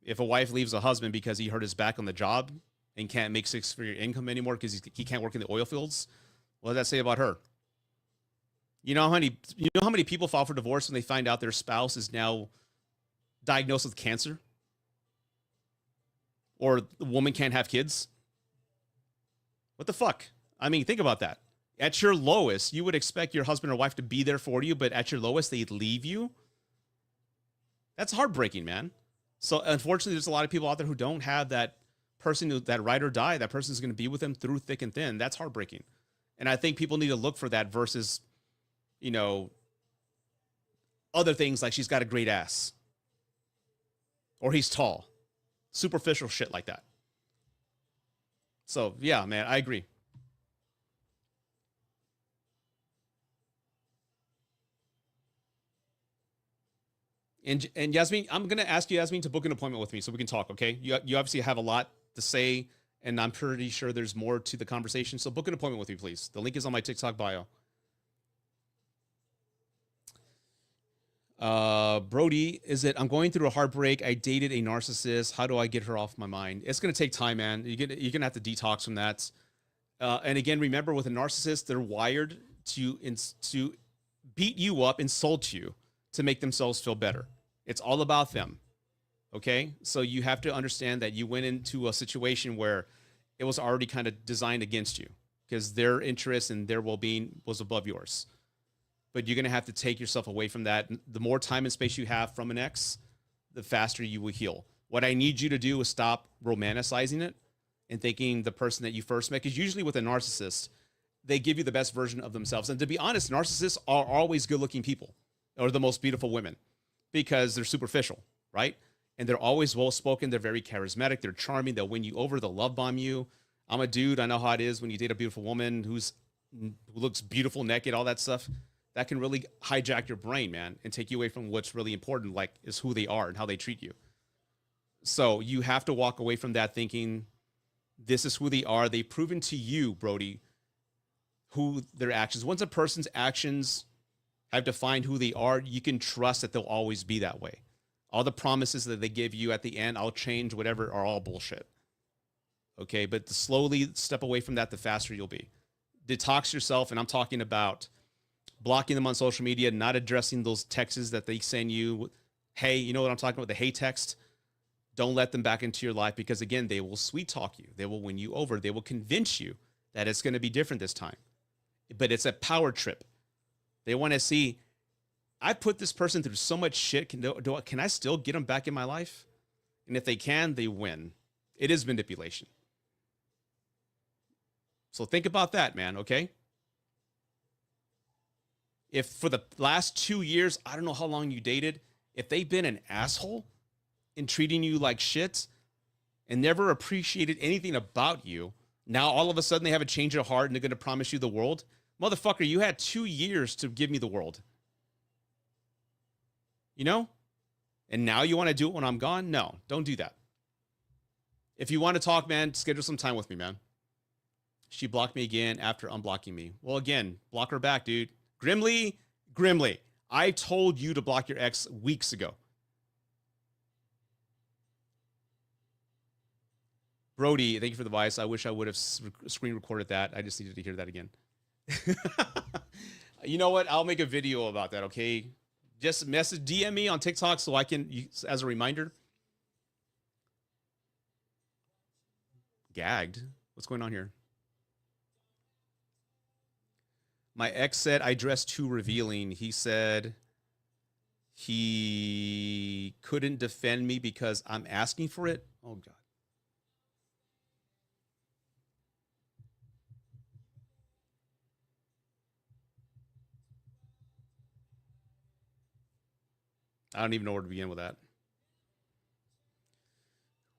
If a wife leaves a husband because he hurt his back on the job and can't make six-figure income anymore because he can't work in the oil fields, what does that say about her? You know how many people file for divorce when they find out their spouse is now diagnosed with cancer? Or the woman can't have kids? What the fuck? I mean, think about that. At your lowest, you would expect your husband or wife to be there for you, but at your lowest, they leave you. That's heartbreaking, man. So unfortunately, there's a lot of people out there who don't have that person, that ride or die. That person's going to be with them through thick and thin. That's heartbreaking. And I think people need to look for that versus, you know, other things like she's got a great ass or he's tall, superficial shit like that. So yeah, man, I agree. And Yasmin, I'm gonna ask you, Yasmin, to book an appointment with me so we can talk. Okay, you obviously have a lot to say, and I'm pretty sure there's more to the conversation. So book an appointment with me, please. The link is on my TikTok bio. Brody, is it? I'm going through a heartbreak. I dated a narcissist. How do I get her off my mind? It's gonna take time, man. You're gonna have to detox from that. And again, remember, with a narcissist, they're wired to beat you up, insult you, to make themselves feel better. It's all about them. Okay. So you have to understand that you went into a situation where it was already kind of designed against you because their interest and their well-being was above yours. But you're going to have to take yourself away from that. The more time and space you have from an ex, the faster you will heal. What I need you to do is stop romanticizing it and thinking the person that you first met, because usually with a narcissist, they give you the best version of themselves. And to be honest, narcissists are always good-looking people, or the most beautiful women, because they're superficial, right? And they're always well-spoken. They're very charismatic. They're charming. They'll win you over. They'll love bomb you. I'm a dude. I know how it is when you date a beautiful woman who looks beautiful, naked, all that stuff. That can really hijack your brain, man, and take you away from what's really important, like is who they are and how they treat you. So you have to walk away from that thinking this is who they are. They've proven to you, Brody, who their actions. Once a person's actions have defined who they are, you can trust that they'll always be that way. All the promises that they give you at the end, I'll change whatever, are all bullshit. Okay, but the slowly step away from that, the faster you'll be. Detox yourself, and I'm talking about blocking them on social media, not addressing those texts that they send you. Hey, you know what I'm talking about? The hey text. Don't let them back into your life because, again, they will sweet talk you. They will win you over. They will convince you that it's going to be different this time. But it's a power trip. They want to see, I put this person through so much shit. Can I still get them back in my life? And if they can, they win. It is manipulation. So think about that, man, okay? If for the last 2 years, I don't know how long you dated, if they've been an asshole in treating you like shit and never appreciated anything about you, now all of a sudden they have a change of heart and they're going to promise you the world. Motherfucker, you had 2 years to give me the world. You know? And now you want to do it when I'm gone? No, don't do that. If you want to talk, man, schedule some time with me, man. She blocked me again after unblocking me. Well, again, block her back, dude. Grimly, I told you to block your ex weeks ago. Brody, thank you for the advice. I wish I would have screen recorded that. I just needed to hear that again. You know what? I'll make a video about that, okay? Just DM me on TikTok so I can, as a reminder. Gagged. What's going on here? My ex said I dressed too revealing. He said he couldn't defend me because I'm asking for it. Oh, God. I don't even know where to begin with that.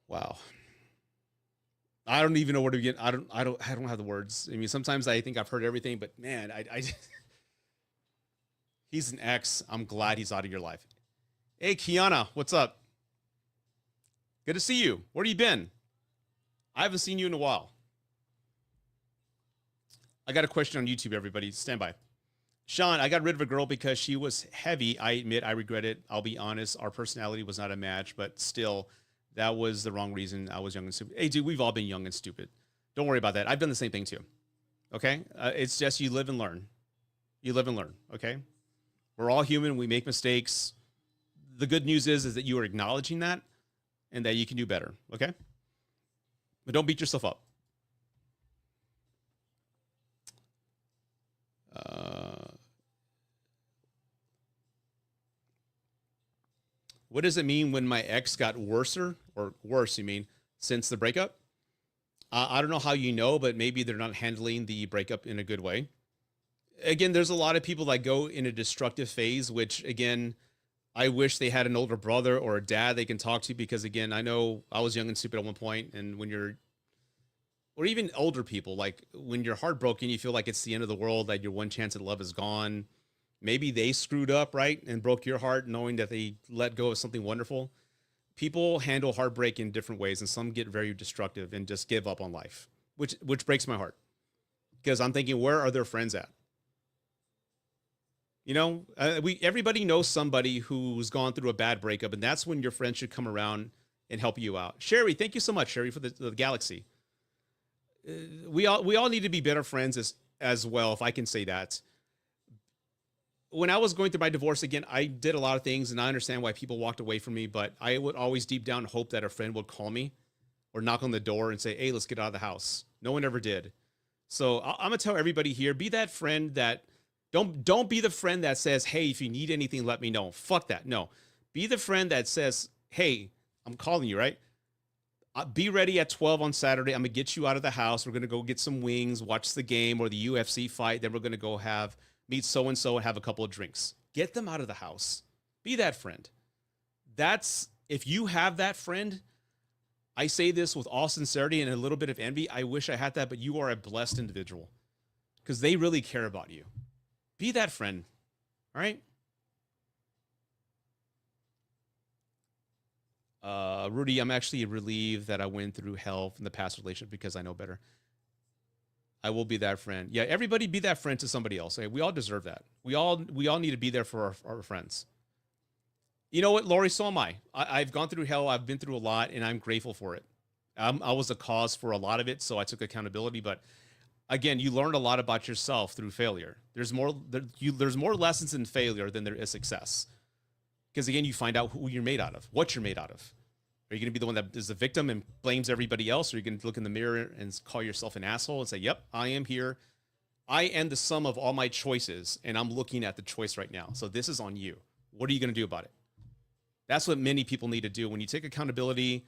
Wow. I don't even know where to begin. I don't have the words. I mean, sometimes I think I've heard everything, but man, he's an ex. I'm glad he's out of your life. Hey, Kiana, what's up? Good to see you. Where have you been? I haven't seen you in a while. I got a question on YouTube, everybody. Stand by. Sean, I got rid of a girl because she was heavy. I admit I regret it. I'll be honest. Our personality was not a match, but still, that was the wrong reason. I was young and stupid. Hey, dude, we've all been young and stupid. Don't worry about that. I've done the same thing too. Okay? It's just you live and learn. You live and learn. Okay? We're all human. We make mistakes. The good news is that you are acknowledging that and that you can do better. Okay? But don't beat yourself up. Uh, what does it mean when my ex got worser or worse? You mean since the breakup? I don't know how you know, but maybe they're not handling the breakup in a good way. Again, there's a lot of people that go in a destructive phase, which again, I wish they had an older brother or a dad they can talk to because again, I know I was young and stupid at one point, and when you're or even older people, like when you're heartbroken, you feel like it's the end of the world, that your one chance at love is gone. Maybe they screwed up, right? And broke your heart knowing that they let go of something wonderful. People handle heartbreak in different ways, and some get very destructive and just give up on life, which breaks my heart because I'm thinking, where are their friends at? You know, we everybody knows somebody who's gone through a bad breakup, and that's when your friends should come around and help you out. Sherry, thank you so much, Sherry, for the galaxy. We all need to be better friends as well, if I can say that. When I was going through my divorce again, I did a lot of things, and I understand why people walked away from me. But I would always deep down hope that a friend would call me or knock on the door and say, "Hey, let's get out of the house." No one ever did. So I'm gonna tell everybody here: be that friend that don't be the friend that says, "Hey, if you need anything, let me know." Fuck that. No, be the friend that says, "Hey, I'm calling you, right? Be ready at 12 on Saturday. I'm gonna get you out of the house. We're gonna go get some wings, watch the game or the UFC fight. Then we're gonna go have meet so and so and have a couple of drinks." Get them out of the house. Be that friend. That's if you have that friend. I say this with all sincerity and a little bit of envy. I wish I had that, but you are a blessed individual because they really care about you. Be that friend. All right. Rudy, I'm actually relieved that I went through hell from the past relationship because I know better. I will be that friend. Yeah, everybody be that friend to somebody else. Okay? We all deserve that. We all need to be there for our friends. You know what, Lori? So am I. I've gone through hell. I've been through a lot, and I'm grateful for it. I was a cause for a lot of it, so I took accountability. But again, you learn a lot about yourself through failure. There's more lessons in failure than there is success. Because again, you find out who you're made out of, what you're made out of. Are you going to be the one that is the victim and blames everybody else? Or are you going to look in the mirror and call yourself an asshole and say, "Yep, I am here. I am the sum of all my choices, and I'm looking at the choice right now. So this is on you. What are you going to do about it?" That's what many people need to do. When you take accountability,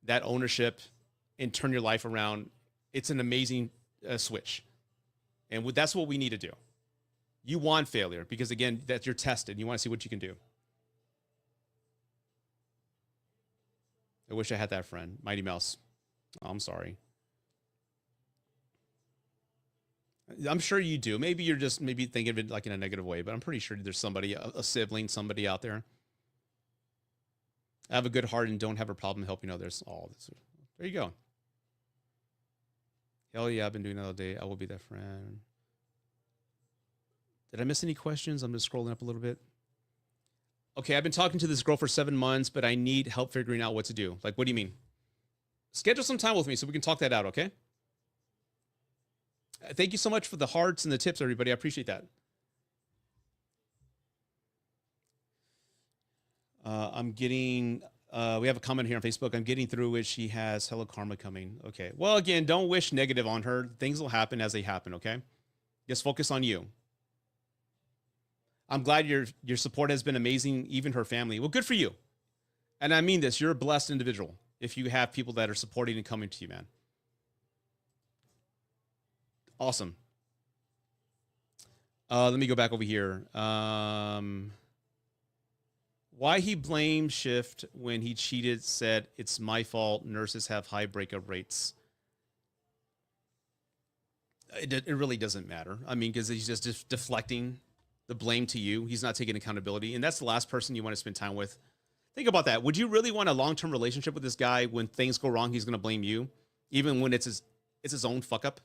that ownership, and turn your life around, it's an amazing switch. And that's what we need to do. You want failure because, again, that you're tested. You want to see what you can do. I wish I had that friend. Mighty Mouse. Oh, I'm sorry. I'm sure you do. Maybe you're just maybe thinking of it like in a negative way, but I'm pretty sure there's somebody, a sibling, somebody out there. I have a good heart and don't have a problem helping others. Oh, there you go. Hell yeah, I've been doing that all day. I will be that friend. Did I miss any questions? I'm just scrolling up a little bit. Okay, I've been talking to this girl for 7 months, but I need help figuring out what to do. Like, what do you mean? Schedule some time with me so we can talk that out, okay? Thank you so much for the hearts and the tips, everybody. I appreciate that. I'm getting, we have a comment here on Facebook. I'm getting through it. She has hello karma coming. Okay. Well, again, don't wish negative on her. Things will happen as they happen, okay? Just focus on you. I'm glad your support has been amazing, even her family. Well, good for you. And I mean this, you're a blessed individual if you have people that are supporting and coming to you, man. Awesome. Let me go back over here. Why he blamed Shift when he cheated, said, "It's my fault. Nurses have high breakup rates." It really doesn't matter. I mean, because he's just deflecting the blame to you. He's not taking accountability. And that's the last person you want to spend time with. Think about that. Would you really want a long-term relationship with this guy when things go wrong? He's going to blame you, even when it's his own fuck up.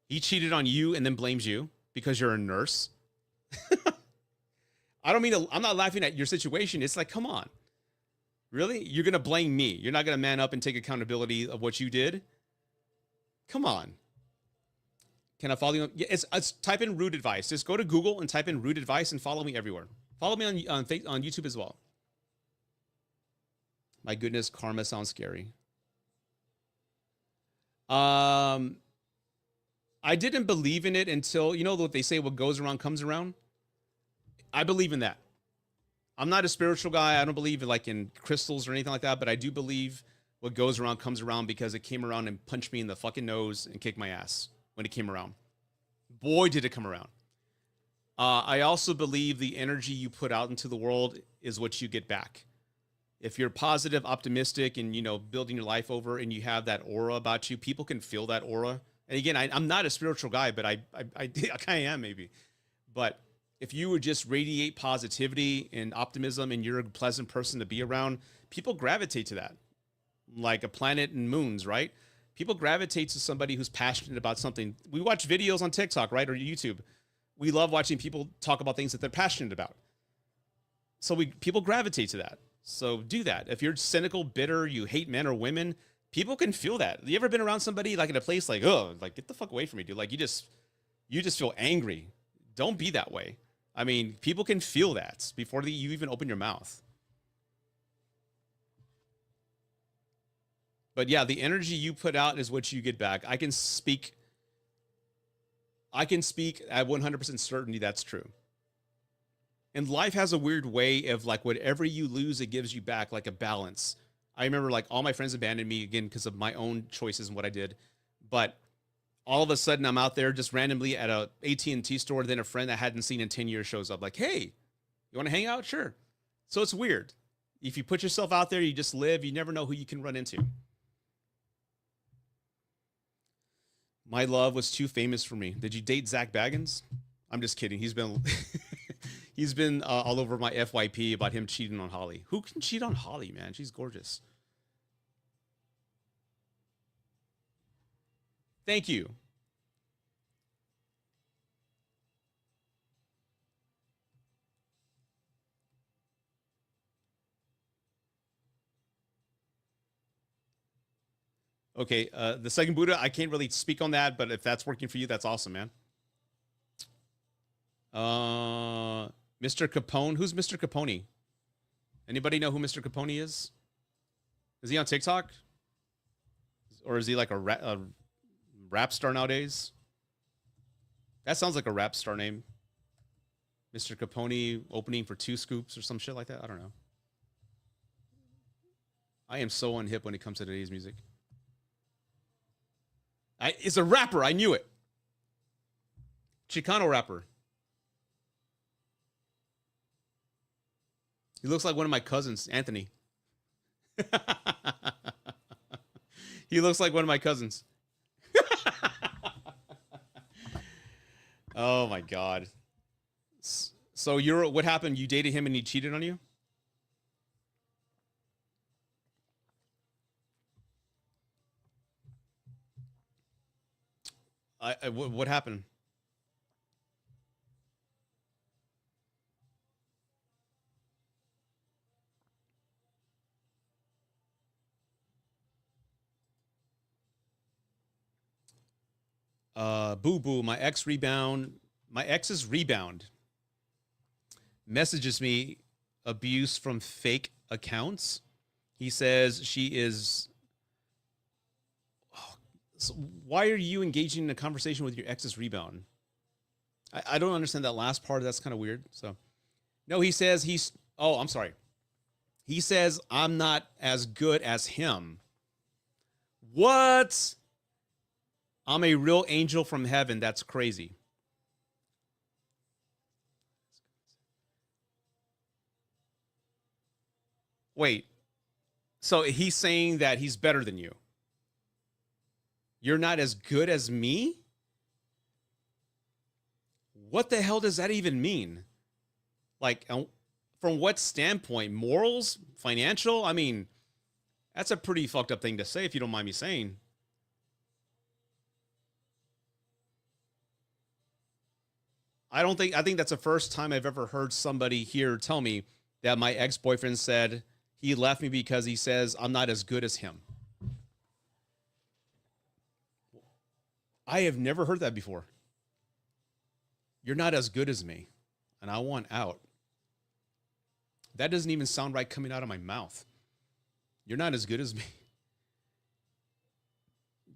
He cheated on you and then blames you because you're a nurse. I don't mean to, I'm not laughing at your situation. It's like, come on. Really? You're going to blame me. You're not going to man up and take accountability of what you did? Come on. Can I follow you? Yeah, it's type in rude advice. Just go to Google and type in rude advice and follow me everywhere. Follow me on YouTube as well. My goodness, karma sounds scary. I didn't believe in it until, you know what they say, what goes around comes around. I believe in that. I'm not a spiritual guy. I don't believe like in crystals or anything like that, but I do believe what goes around comes around because it came around and punched me in the fucking nose and kicked my ass when it came around. Boy, did it come around. I also believe the energy you put out into the world is what you get back. If you're positive, optimistic, and you know building your life over, and you have that aura about you, people can feel that aura. And again, I'm not a spiritual guy, but I kind of am maybe. But if you would just radiate positivity and optimism, and you're a pleasant person to be around, people gravitate to that, like a planet and moons, right? People gravitate to somebody who's passionate about something. We watch videos on TikTok, right, or YouTube. We love watching people talk about things that they're passionate about. So people gravitate to that. So do that. If you're cynical, bitter, you hate men or women, people can feel that. You ever been around somebody like in a place like, oh, like get the fuck away from me, dude? Like you just feel angry. Don't be that way. I mean, people can feel that before you even open your mouth. But yeah, the energy you put out is what you get back. I can speak at 100% certainty that's true. And life has a weird way of like whatever you lose, it gives you back like a balance. I remember like all my friends abandoned me again because of my own choices and what I did. But all of a sudden I'm out there just randomly at a AT&T store. Then a friend I hadn't seen in 10 years shows up like, hey, you want to hang out? Sure. So it's weird. If you put yourself out there, you just live, you never know who you can run into. My love was too famous for me. Did you date Zach Baggins? I'm just kidding. He's been he's been all over my FYP about him cheating on Holly. Who can cheat on Holly, man? She's gorgeous. Thank you. Okay, the second Buddha, I can't really speak on that, but if that's working for you, that's awesome, man. Mr. Capone, who's Mr. Capone? Anybody know who Mr. Capone is? Is he on TikTok? Or is he like a rap star nowadays? That sounds like a rap star name. Mr. Capone opening for 2 scoops or some shit like that. I don't know. I am so unhip when it comes to today's music. It's a rapper. I knew it. Chicano rapper. He looks like one of my cousins, Anthony. He looks like one of my cousins. Oh my God. So what happened? You dated him and he cheated on you? What happened? Boo boo, my ex's rebound messages me abuse from fake accounts. He says she is. Oh, so why are you engaging in a conversation with your ex's rebound? I don't understand that last part. That's kind of weird. So, no, he says he's. Oh, I'm sorry. He says I'm not as good as him. What? I'm a real angel from heaven. That's crazy. Wait. So he's saying that he's better than you. You're not as good as me? What the hell does that even mean? Like, from what standpoint? Morals? Financial? I mean, that's a pretty fucked up thing to say if you don't mind me saying. I think that's the first time I've ever heard somebody here tell me that my ex-boyfriend said he left me because he says I'm not as good as him. I have never heard that before. You're not as good as me, and I want out. That doesn't even sound right coming out of my mouth. You're not as good as me.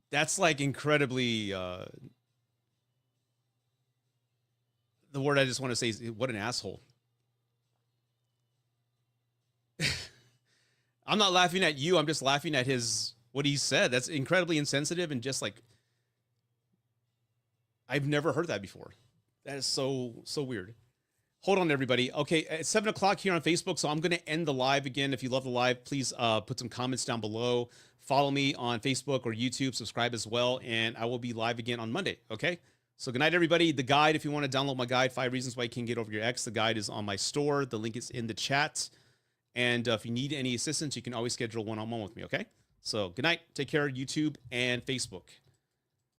That's like incredibly the word I just want to say is what an asshole. I'm not laughing at you. I'm just laughing at what he said. That's incredibly insensitive and just like, I've never heard that before. That is so weird. Hold on, everybody. Okay, it's 7 o'clock here on Facebook, so I'm going to end the live again. If you love the live, please put some comments down below. Follow me on Facebook or YouTube. Subscribe as well, and I will be live again on Monday. Okay. So good night, everybody. The guide, if you want to download my guide, 5 Reasons Why You Can't Get Over Your Ex, the guide is on my store. The link is in the chat. And if you need any assistance, you can always schedule one-on-one with me. Okay. So good night. Take care, YouTube and Facebook.